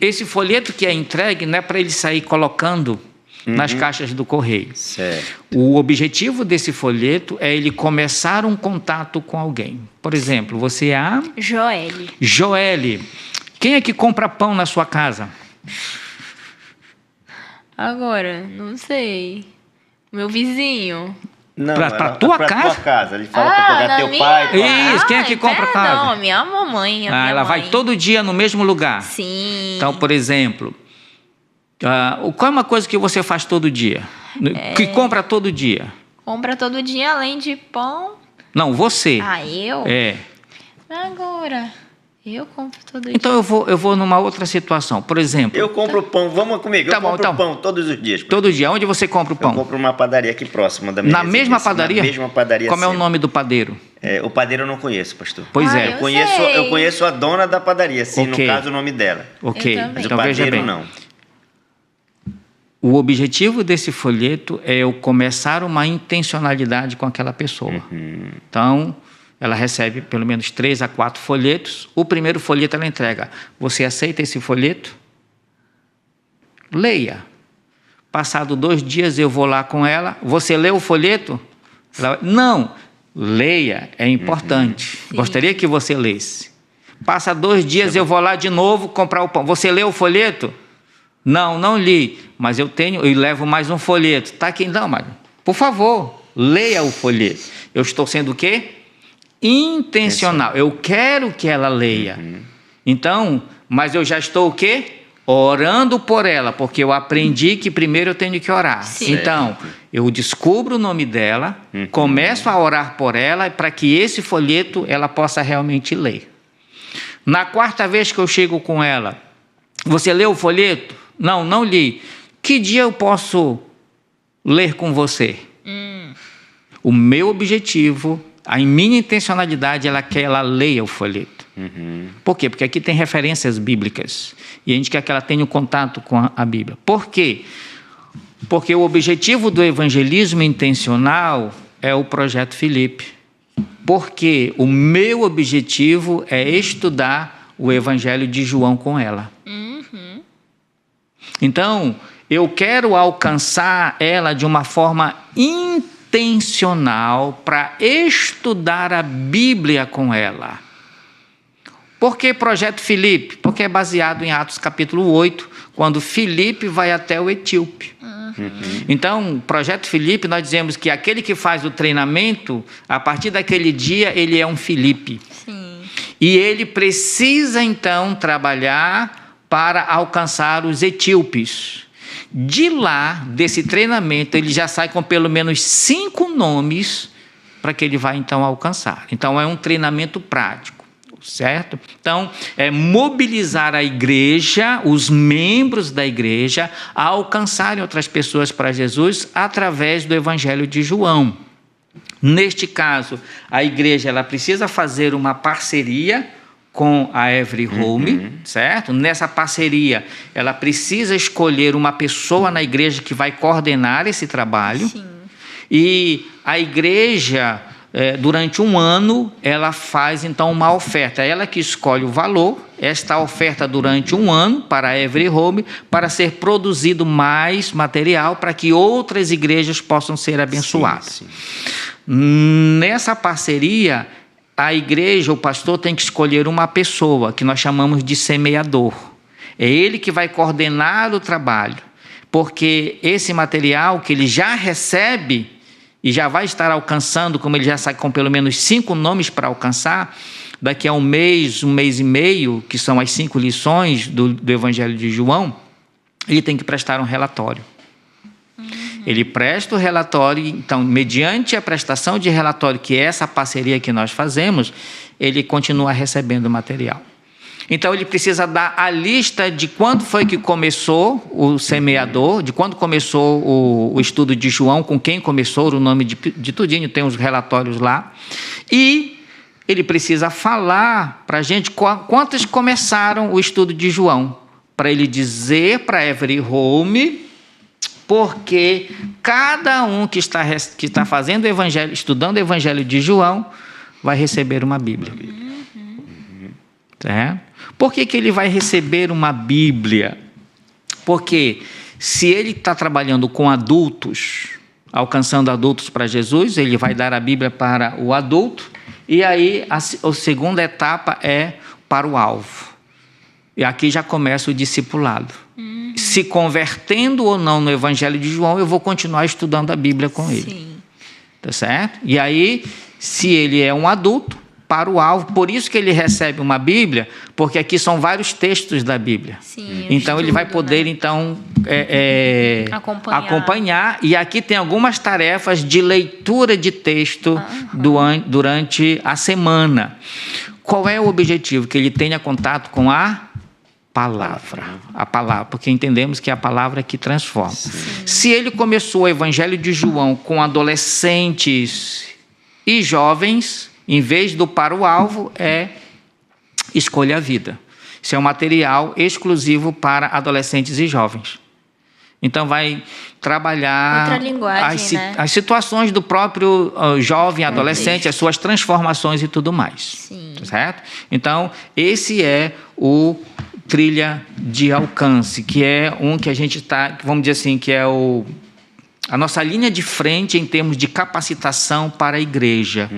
[SPEAKER 3] Esse folheto que é entregue não é para ele sair colocando nas caixas do correio.
[SPEAKER 1] Certo.
[SPEAKER 3] O objetivo desse folheto é ele começar um contato com alguém. Por exemplo, você é a
[SPEAKER 2] Joelle.
[SPEAKER 3] Joelle. Quem é que compra pão na sua casa?
[SPEAKER 2] Agora, não sei. Meu vizinho.
[SPEAKER 1] Não,
[SPEAKER 3] Pra tua casa?
[SPEAKER 1] Tua casa. Ele fala para pegar
[SPEAKER 2] na
[SPEAKER 1] teu
[SPEAKER 2] minha
[SPEAKER 1] pai.
[SPEAKER 3] Ih, Isso, quem é que compra a casa?
[SPEAKER 2] Não, minha mamãe. A minha
[SPEAKER 3] Ela
[SPEAKER 2] mãe.
[SPEAKER 3] vai todo dia no mesmo lugar.
[SPEAKER 2] Sim.
[SPEAKER 3] Então, por exemplo, qual é uma coisa que você faz todo dia? Que compra todo dia?
[SPEAKER 2] Compra todo dia, além de pão.
[SPEAKER 3] Não, você.
[SPEAKER 2] Eu?
[SPEAKER 3] É.
[SPEAKER 2] Agora, eu compro todo
[SPEAKER 3] Então
[SPEAKER 2] dia.
[SPEAKER 3] eu vou numa outra situação. Por exemplo,
[SPEAKER 1] Eu compro pão. Vamos comigo.
[SPEAKER 3] Tá
[SPEAKER 1] Eu
[SPEAKER 3] bom,
[SPEAKER 1] compro
[SPEAKER 3] então.
[SPEAKER 1] pão todos os dias.
[SPEAKER 3] todo dia, onde você compra o
[SPEAKER 1] Eu
[SPEAKER 3] pão?
[SPEAKER 1] compro uma padaria aqui próxima da minha
[SPEAKER 3] Na mesma
[SPEAKER 1] residência.
[SPEAKER 3] padaria?
[SPEAKER 1] Na mesma padaria.
[SPEAKER 3] Como é o
[SPEAKER 1] sempre.
[SPEAKER 3] nome do padeiro?
[SPEAKER 1] O padeiro eu não conheço, pastor.
[SPEAKER 3] Pois
[SPEAKER 2] Ah,
[SPEAKER 3] é.
[SPEAKER 2] eu sei.
[SPEAKER 1] Eu conheço a dona da padaria, sim,
[SPEAKER 3] Ok.
[SPEAKER 1] no caso o nome dela.
[SPEAKER 3] Ok.
[SPEAKER 2] Eu também.
[SPEAKER 1] Mas
[SPEAKER 3] Então
[SPEAKER 1] o
[SPEAKER 3] veja
[SPEAKER 1] padeiro
[SPEAKER 3] bem.
[SPEAKER 1] não.
[SPEAKER 3] O objetivo desse folheto é eu começar uma intencionalidade com aquela pessoa. Então, ela recebe pelo menos 3 a 4 folhetos. O primeiro folheto ela entrega. Você aceita esse folheto? Leia. Passado 2 dias eu vou lá com ela. Você leu o folheto? Ela, não. Leia, é importante. Gostaria que você lesse. Passa 2 dias eu vou lá de novo comprar o pão. Você leu o folheto? Não, não li, mas eu levo mais um folheto. Está aqui, não, Mário. Por favor, leia o folheto. Eu estou sendo o quê? Intencional. Eu quero que ela leia. Então, mas eu já estou o quê? Orando por ela, porque eu aprendi que primeiro eu tenho que orar.
[SPEAKER 2] Sim.
[SPEAKER 3] Então, eu descubro o nome dela, começo a orar por ela, para que esse folheto ela possa realmente ler. Na 4ª vez que eu chego com ela, você leu o folheto? Não, não li. Que dia eu posso ler com você? O meu objetivo, a minha intencionalidade, ela quer que ela leia o folheto. Por quê? Porque aqui tem referências bíblicas. E a gente quer que ela tenha um contato com a Bíblia. Por quê? Porque o objetivo do evangelismo intencional é o Projeto Filipe. Porque o meu objetivo é estudar o Evangelho de João com ela. Então, eu quero alcançar ela de uma forma intencional para estudar a Bíblia com ela. Por que Projeto Filipe? Porque é baseado em Atos capítulo 8, quando Filipe vai até o etíope. Então, Projeto Filipe, nós dizemos que aquele que faz o treinamento, a partir daquele dia, ele é um Filipe.
[SPEAKER 2] Sim.
[SPEAKER 3] E ele precisa, então, trabalhar para alcançar os etíopes. De lá, desse treinamento, ele já sai com pelo menos 5 nomes para que ele vá, então, alcançar. Então, é um treinamento prático, certo? Então, é mobilizar a igreja, os membros da igreja, a alcançarem outras pessoas para Jesus através do Evangelho de João. Neste caso, a igreja ela precisa fazer uma parceria com a Every Home, certo? Nessa parceria, ela precisa escolher uma pessoa na igreja que vai coordenar esse trabalho.
[SPEAKER 2] Sim.
[SPEAKER 3] E a igreja, durante 1 ano, ela faz, então, uma oferta. Ela que escolhe o valor, esta oferta durante 1 ano para a Every Home, para ser produzido mais material, para que outras igrejas possam ser abençoadas.
[SPEAKER 1] Sim.
[SPEAKER 3] Nessa parceria, a igreja, o pastor tem que escolher uma pessoa que nós chamamos de semeador. É ele que vai coordenar o trabalho, porque esse material que ele já recebe e já vai estar alcançando, como ele já sai com pelo menos 5 nomes para alcançar, daqui a 1 mês e meio, que são as 5 lições do Evangelho de João, ele tem que prestar um relatório. Ele presta o relatório, então, mediante a prestação de relatório, que é essa parceria que nós fazemos, ele continua recebendo o material. Então, ele precisa dar a lista de quando foi que começou o semeador, de quando começou o estudo de João, com quem começou, o nome de tudinho, tem os relatórios lá. E ele precisa falar para a gente quantos começaram o estudo de João, para ele dizer para a Every Home porque cada um que está fazendo o evangelho, estudando o evangelho de João, vai receber uma Bíblia. Certo? Por que ele vai receber uma Bíblia? Porque se ele está trabalhando com adultos, alcançando adultos para Jesus, ele vai dar a Bíblia para o adulto, e aí a segunda etapa é para o alvo. E aqui já começa o discipulado. Se convertendo ou não no Evangelho de João, eu vou continuar estudando a Bíblia com ele.
[SPEAKER 2] Sim.
[SPEAKER 3] Tá certo? E aí, se ele é um adulto, para o alvo. Por isso que ele recebe uma Bíblia, porque aqui são vários textos da Bíblia.
[SPEAKER 2] Sim,
[SPEAKER 3] então ele vai poder,
[SPEAKER 2] né?
[SPEAKER 3] então,
[SPEAKER 2] Acompanhar.
[SPEAKER 3] E aqui tem algumas tarefas de leitura de texto durante a semana. Qual é o objetivo? Que ele tenha contato com a palavra. A palavra, porque entendemos que é a palavra que transforma. Sim. Se ele começou o Evangelho de João com adolescentes e jovens, em vez do para o alvo, é Escolha a Vida. Isso é um material exclusivo para adolescentes e jovens. Então, vai trabalhar
[SPEAKER 2] outra linguagem,
[SPEAKER 3] as situações do próprio jovem, adolescente, as suas transformações e tudo mais.
[SPEAKER 2] Sim.
[SPEAKER 3] Certo? Então, esse é o Trilha de Alcance, que é um que a gente está, vamos dizer assim, que é a nossa linha de frente em termos de capacitação para a igreja.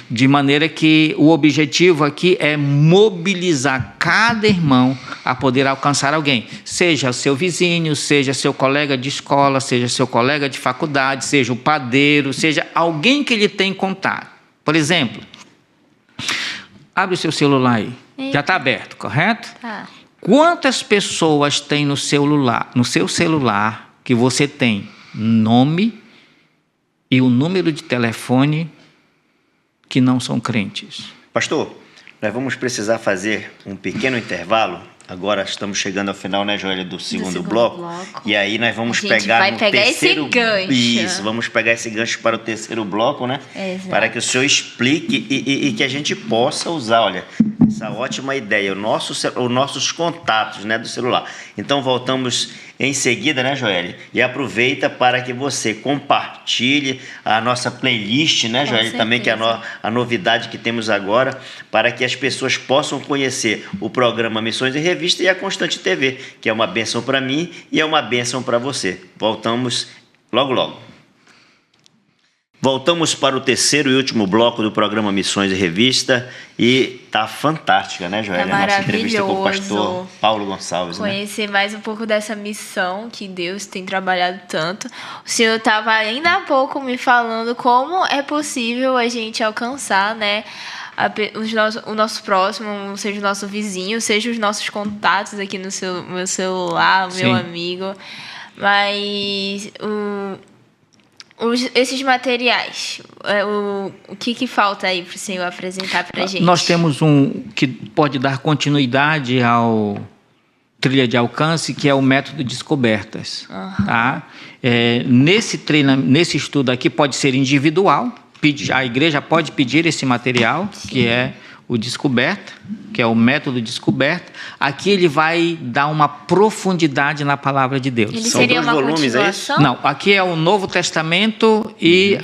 [SPEAKER 3] De maneira que o objetivo aqui é mobilizar cada irmão a poder alcançar alguém. Seja seu vizinho, seja seu colega de escola, seja seu colega de faculdade, seja o padeiro, seja alguém que ele tem contato. Por exemplo, abre o seu celular aí. Já está aberto, correto?
[SPEAKER 2] Tá.
[SPEAKER 3] Quantas pessoas tem no seu celular que você tem nome e o número de telefone que não são crentes?
[SPEAKER 1] Pastor, nós vamos precisar fazer um pequeno intervalo. Agora estamos chegando ao final, né, Joélia, do segundo bloco. E aí nós vamos pegar
[SPEAKER 2] esse gancho.
[SPEAKER 1] Isso, vamos pegar esse gancho para o terceiro bloco, né?
[SPEAKER 2] Exato.
[SPEAKER 1] Para que o senhor explique e que a gente possa usar, olha, essa ótima ideia, os nossos contatos, né, do celular. Então voltamos em seguida, né, Joélia? E aproveita para que você compartilhe a nossa playlist, né, Joélia? Também que é a novidade que temos agora, para que as pessoas possam conhecer o programa Missões em Revista e a Constante TV, que é uma bênção para mim e é uma bênção para você. Voltamos logo, logo. Voltamos para o terceiro e último bloco do programa Missões e Revista e tá fantástica, né, Joélia?
[SPEAKER 2] Tá
[SPEAKER 1] nossa entrevista com o pastor Paulo Gonçalves.
[SPEAKER 2] Conhecer mais um pouco dessa missão que Deus tem trabalhado tanto. O senhor estava ainda há pouco me falando como é possível a gente alcançar, né, o nosso próximo, seja o nosso vizinho, seja os nossos contatos aqui no meu celular, o meu amigo. Mas esses materiais, o que falta aí para o senhor apresentar para a gente?
[SPEAKER 3] Nós temos um que pode dar continuidade ao Trilha de Alcance, que é o método Descobertas. Tá? Nesse estudo aqui pode ser individual, a igreja pode pedir esse material, sim, que é o Descoberta, que é o método Descoberta. Aqui ele vai dar uma profundidade na palavra de Deus.
[SPEAKER 2] Ele seria uma volumes, é isso?
[SPEAKER 3] Não, aqui é o Novo Testamento e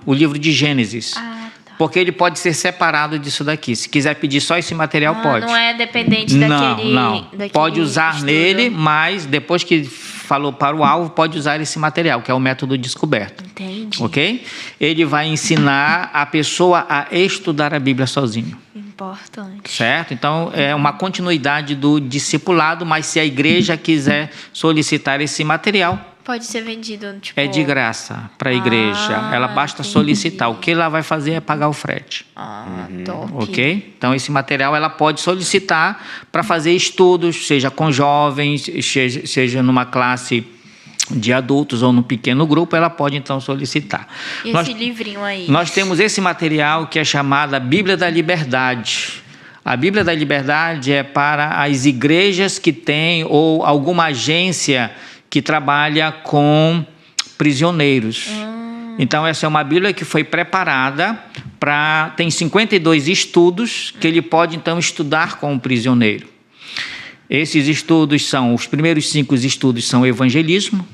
[SPEAKER 3] o livro de Gênesis.
[SPEAKER 2] Tá.
[SPEAKER 3] Porque ele pode ser separado disso daqui. Se quiser pedir só esse material, pode.
[SPEAKER 2] Não é dependente daquele...
[SPEAKER 3] Não. Pode usar estudo nele, mas depois que falou para o alvo, pode usar esse material, que é o método Descoberto.
[SPEAKER 2] Entendi.
[SPEAKER 3] Ok? Ele vai ensinar a pessoa a estudar a Bíblia sozinho.
[SPEAKER 2] Importante.
[SPEAKER 3] Certo? Então, é uma continuidade do discipulado, mas se a igreja quiser solicitar esse material,
[SPEAKER 2] pode ser vendido, tipo...
[SPEAKER 3] é de graça para a igreja. Ela basta solicitar. O que ela vai fazer é pagar o frete.
[SPEAKER 2] Top.
[SPEAKER 3] Ok? Então, esse material ela pode solicitar para fazer estudos, seja com jovens, seja numa classe de adultos ou num pequeno grupo, ela pode então solicitar.
[SPEAKER 2] E esse livrinho aí?
[SPEAKER 3] Nós temos esse material que é chamado a Bíblia da Liberdade. A Bíblia da Liberdade é para as igrejas que têm ou alguma agência que trabalha com prisioneiros. Então, essa é uma Bíblia que foi preparada tem 52 estudos que ele pode, então, estudar com o prisioneiro. Esses estudos os primeiros 5 estudos são evangelismo,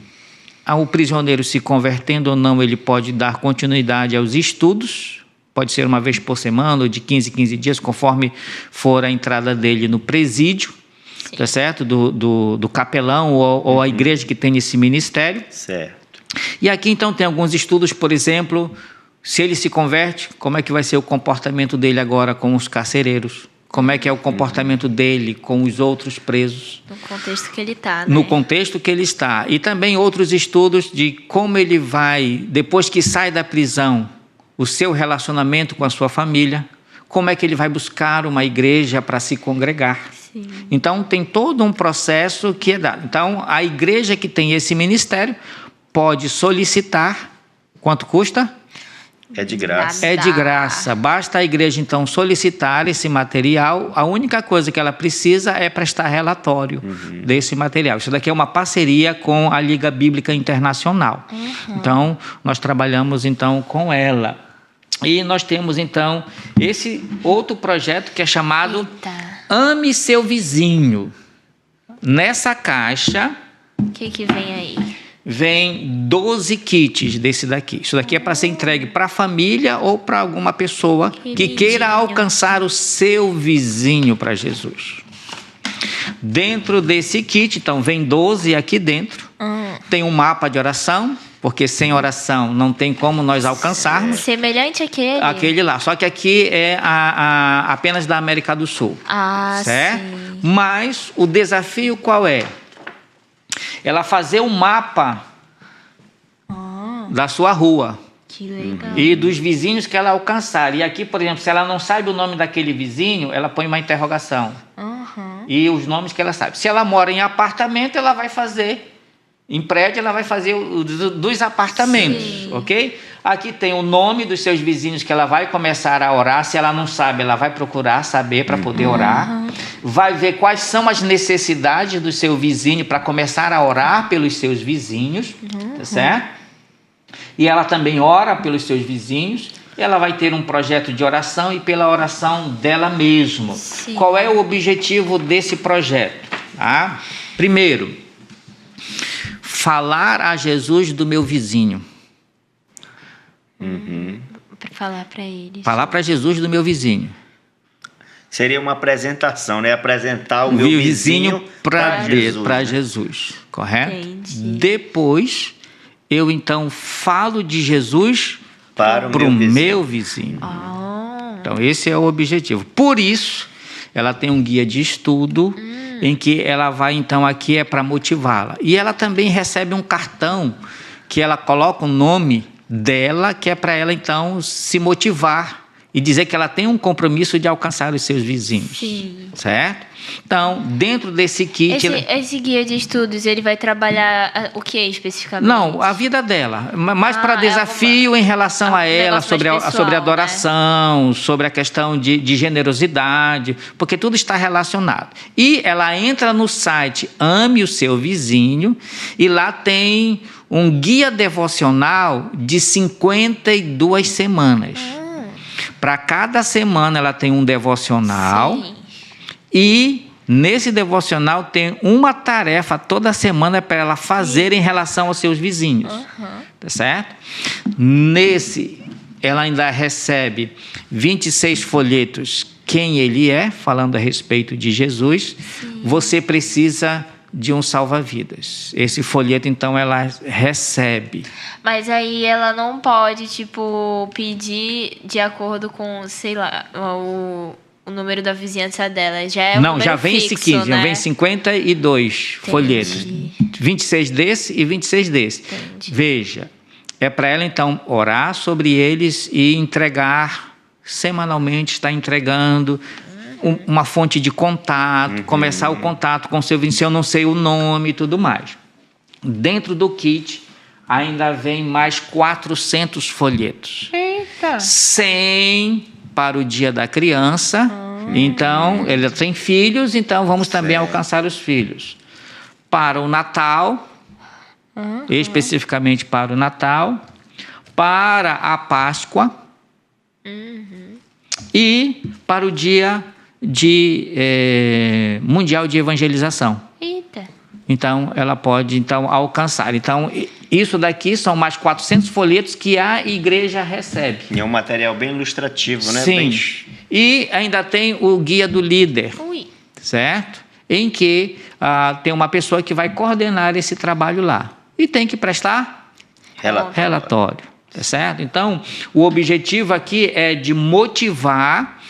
[SPEAKER 3] o prisioneiro se convertendo ou não, ele pode dar continuidade aos estudos, pode ser uma vez por semana ou de 15 em 15 dias, conforme for a entrada dele no presídio, tá certo? Do capelão ou a igreja que tem esse ministério.
[SPEAKER 1] Certo.
[SPEAKER 3] E aqui então tem alguns estudos, por exemplo, se ele se converte, como é que vai ser o comportamento dele agora com os carcereiros? Como é que é o comportamento dele com os outros presos?
[SPEAKER 2] No contexto que ele está, né?
[SPEAKER 3] No contexto que ele está. E também outros estudos de como ele vai, depois que sai da prisão, o seu relacionamento com a sua família, como é que ele vai buscar uma igreja para se congregar.
[SPEAKER 2] Sim.
[SPEAKER 3] Então, tem todo um processo que é dado. Então, a igreja que tem esse ministério pode solicitar. Quanto custa?
[SPEAKER 1] É de graça.
[SPEAKER 3] É de graça. Basta a igreja, então, solicitar esse material. A única coisa que ela precisa é prestar relatório desse material. Isso daqui é uma parceria com a Liga Bíblica Internacional. Então, nós trabalhamos, então, com ela. E nós temos, então, esse outro projeto que é chamado Ame Seu Vizinho. Nessa caixa...
[SPEAKER 2] O que vem aí?
[SPEAKER 3] Vem 12 kits desse daqui. Isso daqui é para ser entregue para a família ou para alguma pessoa que queira alcançar o seu vizinho para Jesus. Dentro desse kit, então, vem 12 aqui dentro. Tem um mapa de oração, porque sem oração não tem como nós alcançarmos.
[SPEAKER 2] Semelhante àquele?
[SPEAKER 3] Aquele lá. Só que aqui é apenas da América do Sul. Certo?
[SPEAKER 2] Sim.
[SPEAKER 3] Mas o desafio qual é? Ela fazer um mapa da sua rua.
[SPEAKER 2] Que legal.
[SPEAKER 3] E dos vizinhos que ela alcançar. E aqui, por exemplo, se ela não sabe o nome daquele vizinho, ela põe uma interrogação. E os nomes que ela sabe. Se ela mora em apartamento, ela vai fazer... Em prédio, ela vai fazer dos apartamentos. Sim. Ok? Aqui tem o nome dos seus vizinhos que ela vai começar a orar. Se ela não sabe, ela vai procurar saber para poder orar. Vai ver quais são as necessidades do seu vizinho para começar a orar pelos seus vizinhos. Tá certo? E ela também ora pelos seus vizinhos. Ela vai ter um projeto de oração e pela oração dela mesma.
[SPEAKER 2] Sim.
[SPEAKER 3] Qual é o objetivo desse projeto? Tá? Primeiro, falar a Jesus do meu vizinho.
[SPEAKER 2] Falar para ele.
[SPEAKER 3] Falar para Jesus do meu vizinho.
[SPEAKER 1] Seria uma apresentação, né? Apresentar o meu vizinho para Jesus.
[SPEAKER 3] Para Jesus, correto?
[SPEAKER 2] Entendi.
[SPEAKER 3] Depois, eu então falo de Jesus
[SPEAKER 1] para
[SPEAKER 3] o meu vizinho. Então, esse é o objetivo. Por isso, ela tem um guia de estudo em que ela vai, então, aqui é para motivá-la. E ela também recebe um cartão que ela coloca o nome dela, que é para ela, então, se motivar e dizer que ela tem um compromisso de alcançar os seus vizinhos.
[SPEAKER 2] Sim.
[SPEAKER 3] Certo? Então, dentro desse kit...
[SPEAKER 2] Esse guia de estudos, ele vai trabalhar o que especificamente?
[SPEAKER 3] Não, a vida dela. Mais para desafio em relação a ela, sobre a adoração, né? Sobre a questão de generosidade, porque tudo está relacionado. E ela entra no site Ame o Seu Vizinho, e lá tem um guia devocional de 52 semanas. Para cada semana ela tem um devocional. Sim. E nesse devocional tem uma tarefa toda semana para ela fazer em relação aos seus vizinhos. Tá certo? Nesse, ela ainda recebe 26 folhetos, quem ele é, falando a respeito de Jesus. Sim. Você precisa de um salva-vidas. Esse folheto, então, ela recebe.
[SPEAKER 2] Mas aí ela não pode, pedir de acordo com, sei lá, o número da vizinhança dela. Já é um número
[SPEAKER 3] já vem
[SPEAKER 2] fixo,
[SPEAKER 3] esse 15,
[SPEAKER 2] né?
[SPEAKER 3] Já vem 52 folhetos. 26 desse e 26 desse.
[SPEAKER 2] Entendi.
[SPEAKER 3] Veja, é para ela, então, orar sobre eles e entregar semanalmente, está entregando uma fonte de contato, começar o contato com o seu vizinho, se eu não sei o nome e tudo mais. Dentro do kit, ainda vem mais 400 folhetos.
[SPEAKER 2] Eita!
[SPEAKER 3] 100 para o Dia da Criança. Então, ele tem filhos, então vamos também alcançar os filhos. Para o Natal, especificamente para o Natal. Para a Páscoa. E para o Dia Mundial de Evangelização.
[SPEAKER 2] Eita!
[SPEAKER 3] Então, ela pode alcançar. Então, Isso daqui são mais 400 folhetos que a igreja recebe.
[SPEAKER 1] E é um material bem ilustrativo, né?
[SPEAKER 3] Sim.
[SPEAKER 1] Bem...
[SPEAKER 3] E ainda tem o guia do líder, certo? Em que tem uma pessoa que vai coordenar esse trabalho lá. E tem que prestar relatório, tá certo? Então, o objetivo aqui é de motivar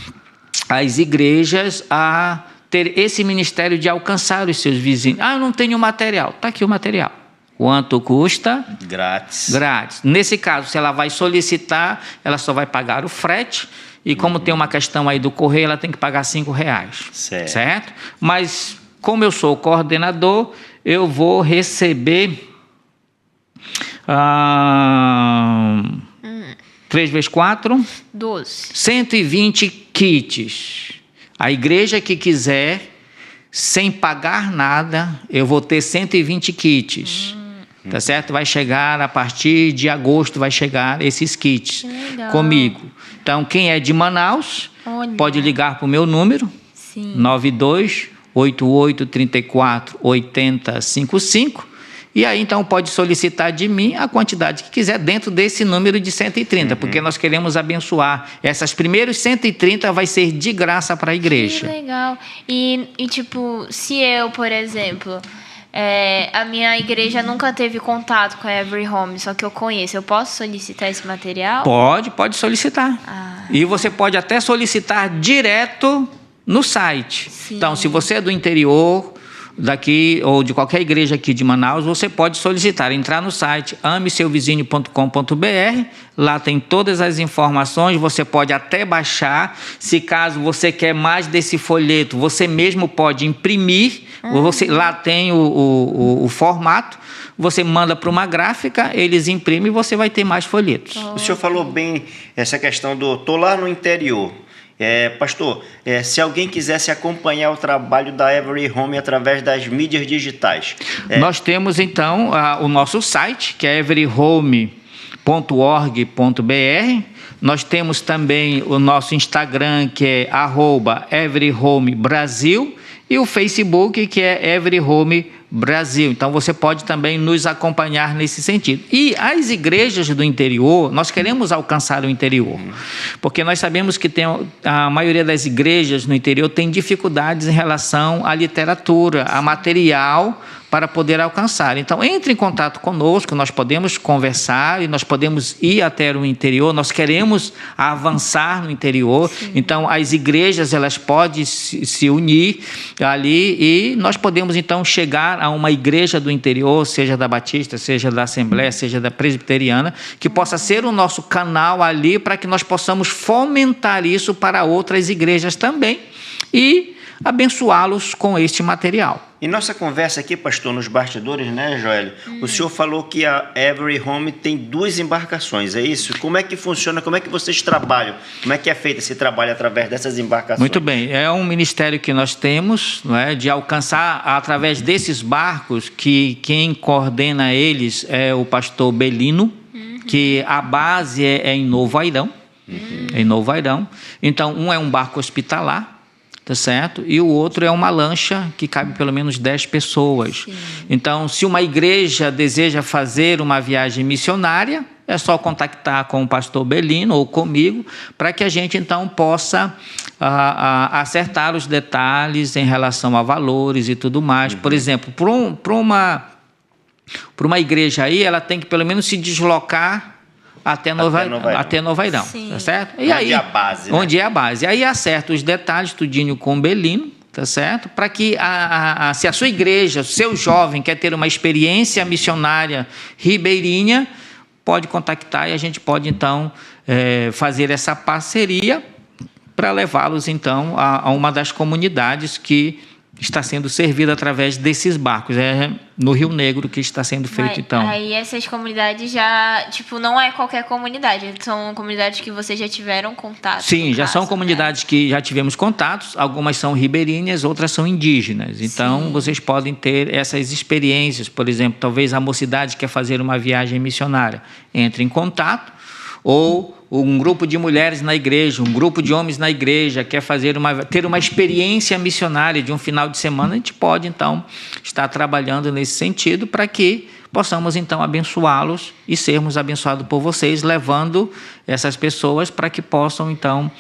[SPEAKER 3] as igrejas a ter esse ministério de alcançar os seus vizinhos. Eu não tenho material. Está aqui o material. Quanto custa?
[SPEAKER 1] Grátis.
[SPEAKER 3] Grátis. Nesse caso, se ela vai solicitar, ela só vai pagar o frete. E como tem uma questão aí do correio, ela tem que pagar R$5. Certo? Mas, como eu sou o coordenador, eu vou receber 3 vezes 4?
[SPEAKER 2] 12.
[SPEAKER 3] 120 kits. A igreja que quiser, sem pagar nada, eu vou ter 120 kits. Tá certo? Vai chegar a partir de agosto, vai chegar esses kits comigo. Então, quem é de Manaus, pode ligar para o meu número, 9288348055. E aí, então, pode solicitar de mim a quantidade que quiser dentro desse número de 130, porque nós queremos abençoar. Essas primeiros 130 vai ser de graça para a igreja.
[SPEAKER 2] Que legal. E, tipo, se eu, por exemplo... a minha igreja nunca teve contato com a Every Home, só que eu conheço. Eu posso solicitar esse material?
[SPEAKER 3] Pode solicitar. E você pode até solicitar direto no site.
[SPEAKER 2] Sim.
[SPEAKER 3] Então, se você é do interior daqui ou de qualquer igreja aqui de Manaus, você pode solicitar, entrar no site ameseuvizinho.com.br. Lá tem todas as informações, você pode até baixar. Se caso você quer mais desse folheto, você mesmo pode imprimir. Lá tem o formato, você manda para uma gráfica, eles imprimem e você vai ter mais folhetos.
[SPEAKER 1] O senhor falou bem essa questão do... Estou lá no interior. Pastor, se alguém quisesse acompanhar o trabalho da Every Home através das mídias digitais...
[SPEAKER 3] Nós temos, então, o nosso site, que é everyhome.org.br. Nós temos também o nosso Instagram, que é @everyhomebrasil, e o Facebook, que é Every Home Brasil. Então, você pode também nos acompanhar nesse sentido. E as igrejas do interior, nós queremos alcançar o interior, porque nós sabemos que a maioria das igrejas no interior tem dificuldades em relação à literatura, a material para poder alcançar. Então, entre em contato conosco, nós podemos conversar e nós podemos ir até o interior, nós queremos avançar no interior. Sim. Então, as igrejas, elas podem se unir ali e nós podemos, então, chegar a uma igreja do interior, seja da Batista, seja da Assembleia, seja da Presbiteriana, que possa ser o nosso canal ali para que nós possamos fomentar isso para outras igrejas também e abençoá-los com este material.
[SPEAKER 1] Em nossa conversa aqui, pastor, nos bastidores, né, Joélio? O senhor falou que a Every Home tem 2 embarcações, é isso? Como é que funciona? Como é que vocês trabalham? Como é que é feito esse trabalho através dessas embarcações?
[SPEAKER 3] Muito bem. É um ministério que nós temos, não é, de alcançar através desses barcos, que quem coordena eles é o pastor Belino, que a base é em Novo Airão. Em Novo Airão. Então, um é um barco hospitalar, tá certo? E o outro é uma lancha que cabe pelo menos 10 pessoas. Sim. Então, se uma igreja deseja fazer uma viagem missionária, é só contactar com o pastor Belino ou comigo, para que a gente, então, possa acertar os detalhes em relação a valores e tudo mais. Por exemplo, para uma igreja aí, ela tem que pelo menos se deslocar até Novo Airão, tá certo? E onde é a base, né? Onde é a base. Aí acerta os detalhes, tudinho com o Belino, tá certo? Para que, se a sua igreja, o seu jovem quer ter uma experiência missionária ribeirinha, pode contactar e a gente pode, então, fazer essa parceria para levá-los, então, a uma das comunidades que está sendo servida através desses barcos. É no Rio Negro que está sendo feito, então.
[SPEAKER 2] Aí essas comunidades já, não é qualquer comunidade, são comunidades que vocês já tiveram contato? Sim,
[SPEAKER 3] já são comunidades que já tivemos contatos, algumas são ribeirinhas, outras são indígenas. Então, vocês podem ter essas experiências, por exemplo, talvez a mocidade quer fazer uma viagem missionária, entre em contato, ou um grupo de mulheres na igreja, um grupo de homens na igreja quer ter uma experiência missionária de um final de semana, a gente pode, então, estar trabalhando nesse sentido para que possamos então abençoá-los e sermos abençoados por vocês, levando essas pessoas para que possam então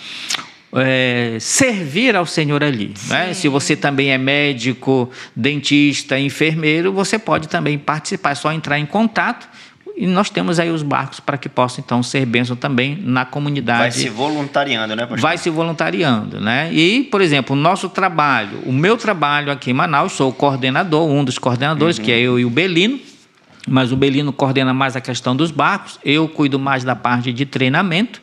[SPEAKER 3] servir ao Senhor ali, né? Se você também é médico, dentista, enfermeiro, você pode também participar, é só entrar em contato e nós temos aí os barcos para que possam então ser bênção também na comunidade.
[SPEAKER 1] Vai se voluntariando, né, pastor?
[SPEAKER 3] Vai se voluntariando, né? E, por exemplo, o meu trabalho aqui em Manaus, sou o coordenador, um dos coordenadores, que é eu e o Belino, mas o Belino coordena mais a questão dos barcos, eu cuido mais da parte de treinamento.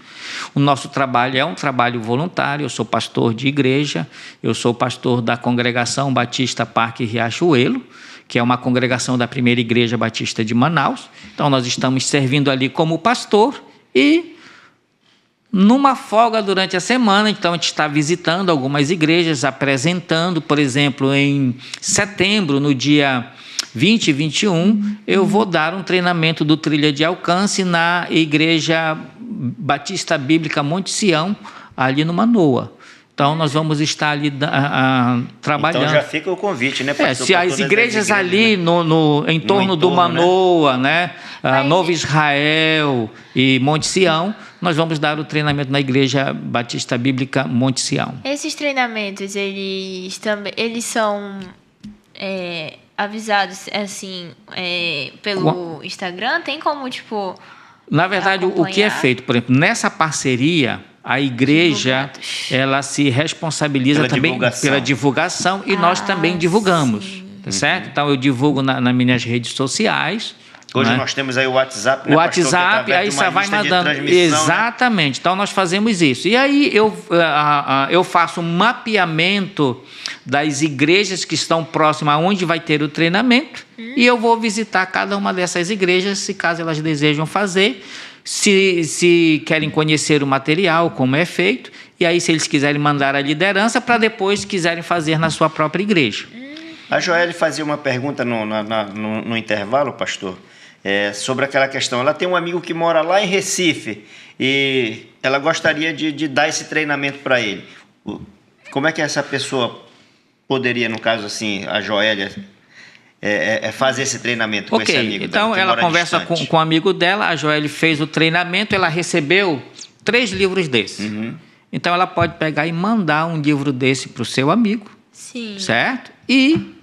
[SPEAKER 3] O nosso trabalho é um trabalho voluntário, eu sou pastor de igreja, eu sou pastor da Congregação Batista Parque Riachuelo, que é uma congregação da Primeira Igreja Batista de Manaus. Então, nós estamos servindo ali como pastor e, numa folga durante a semana, então a gente está visitando algumas igrejas, apresentando, por exemplo, em setembro, no dia 20 e 21, eu vou dar um treinamento do Trilha de Alcance na Igreja Batista Bíblica Monte Sião, ali no Manoa. Então, nós vamos estar ali trabalhando.
[SPEAKER 1] Então, já fica o convite, né, pastor?
[SPEAKER 3] Se as igrejas ali em torno do Manoa, né? Novo Israel e Monte Sião, nós vamos dar o treinamento na Igreja Batista Bíblica Monte Sião.
[SPEAKER 2] Esses treinamentos, eles são avisados assim pelo Instagram? Tem como, tipo...
[SPEAKER 3] Na verdade, o que é feito, por exemplo, nessa parceria, a igreja ela se responsabiliza também pela divulgação e nós também divulgamos, tá certo? Então eu divulgo nas minhas redes sociais.
[SPEAKER 1] Hoje nós temos aí o WhatsApp, né,
[SPEAKER 3] o WhatsApp, aí você vai mandando. Exatamente. Né? Então nós fazemos isso. E aí eu faço um mapeamento das igrejas que estão próximas aonde vai ter o treinamento e eu vou visitar cada uma dessas igrejas, se caso elas desejam fazer, se querem conhecer o material, como é feito, e aí se eles quiserem mandar a liderança para depois quiserem fazer na sua própria igreja.
[SPEAKER 1] A Joelle fazia uma pergunta no intervalo, pastor, sobre aquela questão. Ela tem um amigo que mora lá em Recife e ela gostaria de dar esse treinamento para ele. Como é que essa pessoa poderia, no caso assim, a Joelle, fazer esse treinamento com esse amigo?
[SPEAKER 3] Então ela conversa com o amigo dela, a Joelle fez o treinamento, ela recebeu 3 livros desses. Então ela pode pegar e mandar um livro desse para o seu amigo.
[SPEAKER 2] Sim.
[SPEAKER 3] Certo? E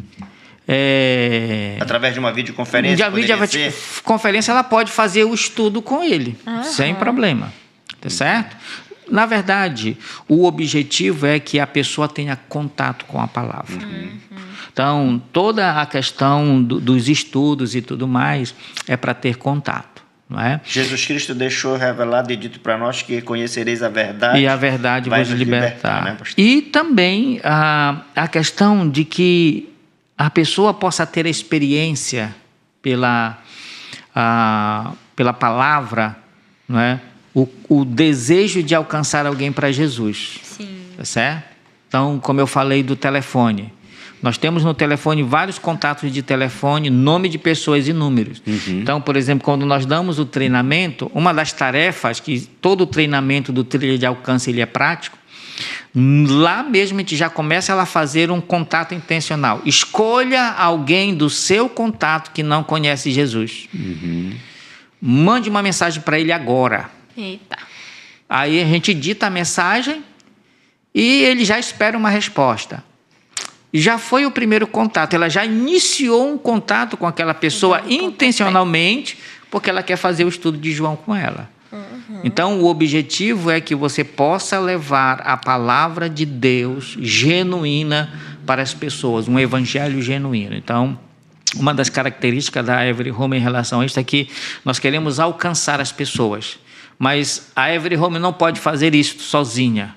[SPEAKER 1] através de uma videoconferência.
[SPEAKER 3] Videoconferência, ela pode fazer o estudo com ele, sem problema. Tá certo? Na verdade, o objetivo é que a pessoa tenha contato com a palavra. Então, toda a questão dos estudos e tudo mais é para ter contato. Não é?
[SPEAKER 1] Jesus Cristo deixou revelado e dito para nós que conhecereis a verdade.
[SPEAKER 3] E a verdade
[SPEAKER 1] vai
[SPEAKER 3] vos libertar.
[SPEAKER 1] Né,
[SPEAKER 3] e também a questão de que a pessoa possa ter a experiência pela palavra, não é? O desejo de alcançar alguém para Jesus.
[SPEAKER 2] Sim.
[SPEAKER 3] Tá certo? Então, como eu falei do telefone, nós temos no telefone vários contatos de telefone, nome de pessoas e números. Então, por exemplo, quando nós damos o treinamento, uma das tarefas, que todo o treinamento do Trilha de Alcance ele é prático, lá mesmo a gente já começa a fazer um contato intencional. Escolha alguém do seu contato que não conhece Jesus. Mande uma mensagem para ele agora.
[SPEAKER 2] Eita.
[SPEAKER 3] Aí a gente dita a mensagem e ele já espera uma resposta. Já foi o primeiro contato, ela já iniciou um contato com aquela pessoa intencionalmente, porque ela quer fazer o estudo de João com ela. Então, o objetivo é que você possa levar a palavra de Deus genuína para as pessoas, um evangelho genuíno. Então, uma das características da Every Home em relação a isso é que nós queremos alcançar as pessoas, mas a Every Home não pode fazer isso sozinha.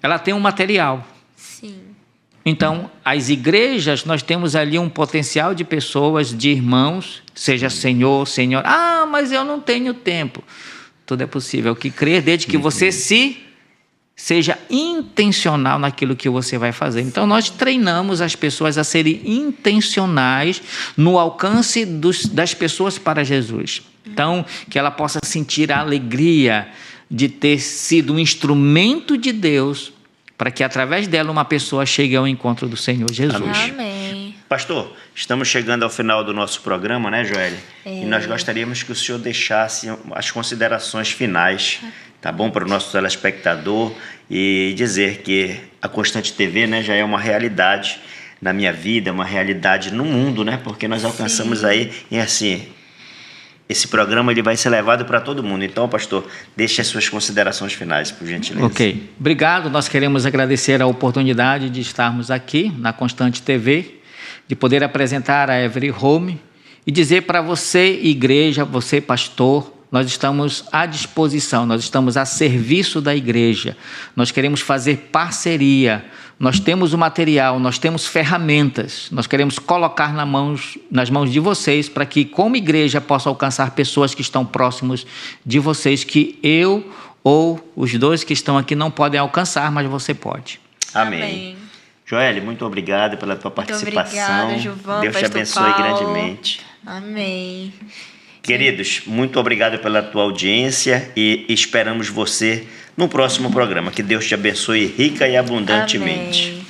[SPEAKER 3] Ela tem um material.
[SPEAKER 2] Sim.
[SPEAKER 3] Então, as igrejas, nós temos ali um potencial de pessoas, de irmãos, seja senhor, senhora. Ah, mas eu não tenho tempo. Tudo é possível. O que crer, desde que você seja intencional naquilo que você vai fazer. Então, nós treinamos as pessoas a serem intencionais no alcance das pessoas para Jesus. Então, que ela possa sentir a alegria de ter sido um instrumento de Deus para que através dela uma pessoa chegue ao encontro do Senhor Jesus.
[SPEAKER 2] Amém.
[SPEAKER 1] Pastor, estamos chegando ao final do nosso programa, né, Joélia? E nós gostaríamos que o senhor deixasse as considerações finais, tá bom, para o nosso telespectador, e dizer que a Constante TV, né, já é uma realidade na minha vida, uma realidade no mundo, né? Porque nós alcançamos aí, e assim, esse programa ele vai ser levado para todo mundo. Então, pastor, deixe as suas considerações finais, por gentileza.
[SPEAKER 3] Ok. Obrigado. Nós queremos agradecer a oportunidade de estarmos aqui na Constante TV, de poder apresentar a Every Home e dizer para você, igreja, você, pastor, nós estamos à disposição, nós estamos a serviço da igreja, nós queremos fazer parceria, nós temos o material, nós temos ferramentas, nós queremos colocar nas mãos de vocês para que, como igreja, possa alcançar pessoas que estão próximos de vocês, que eu ou os dois que estão aqui não podem alcançar, mas você pode.
[SPEAKER 1] Amém. Joélia, muito obrigado pela tua participação.
[SPEAKER 2] Muito obrigada, Gilvan,
[SPEAKER 1] Deus te abençoe grandemente.
[SPEAKER 2] Amém.
[SPEAKER 1] Queridos, muito obrigado pela tua audiência e esperamos você no próximo programa. Que Deus te abençoe rica e abundantemente.
[SPEAKER 2] Amém.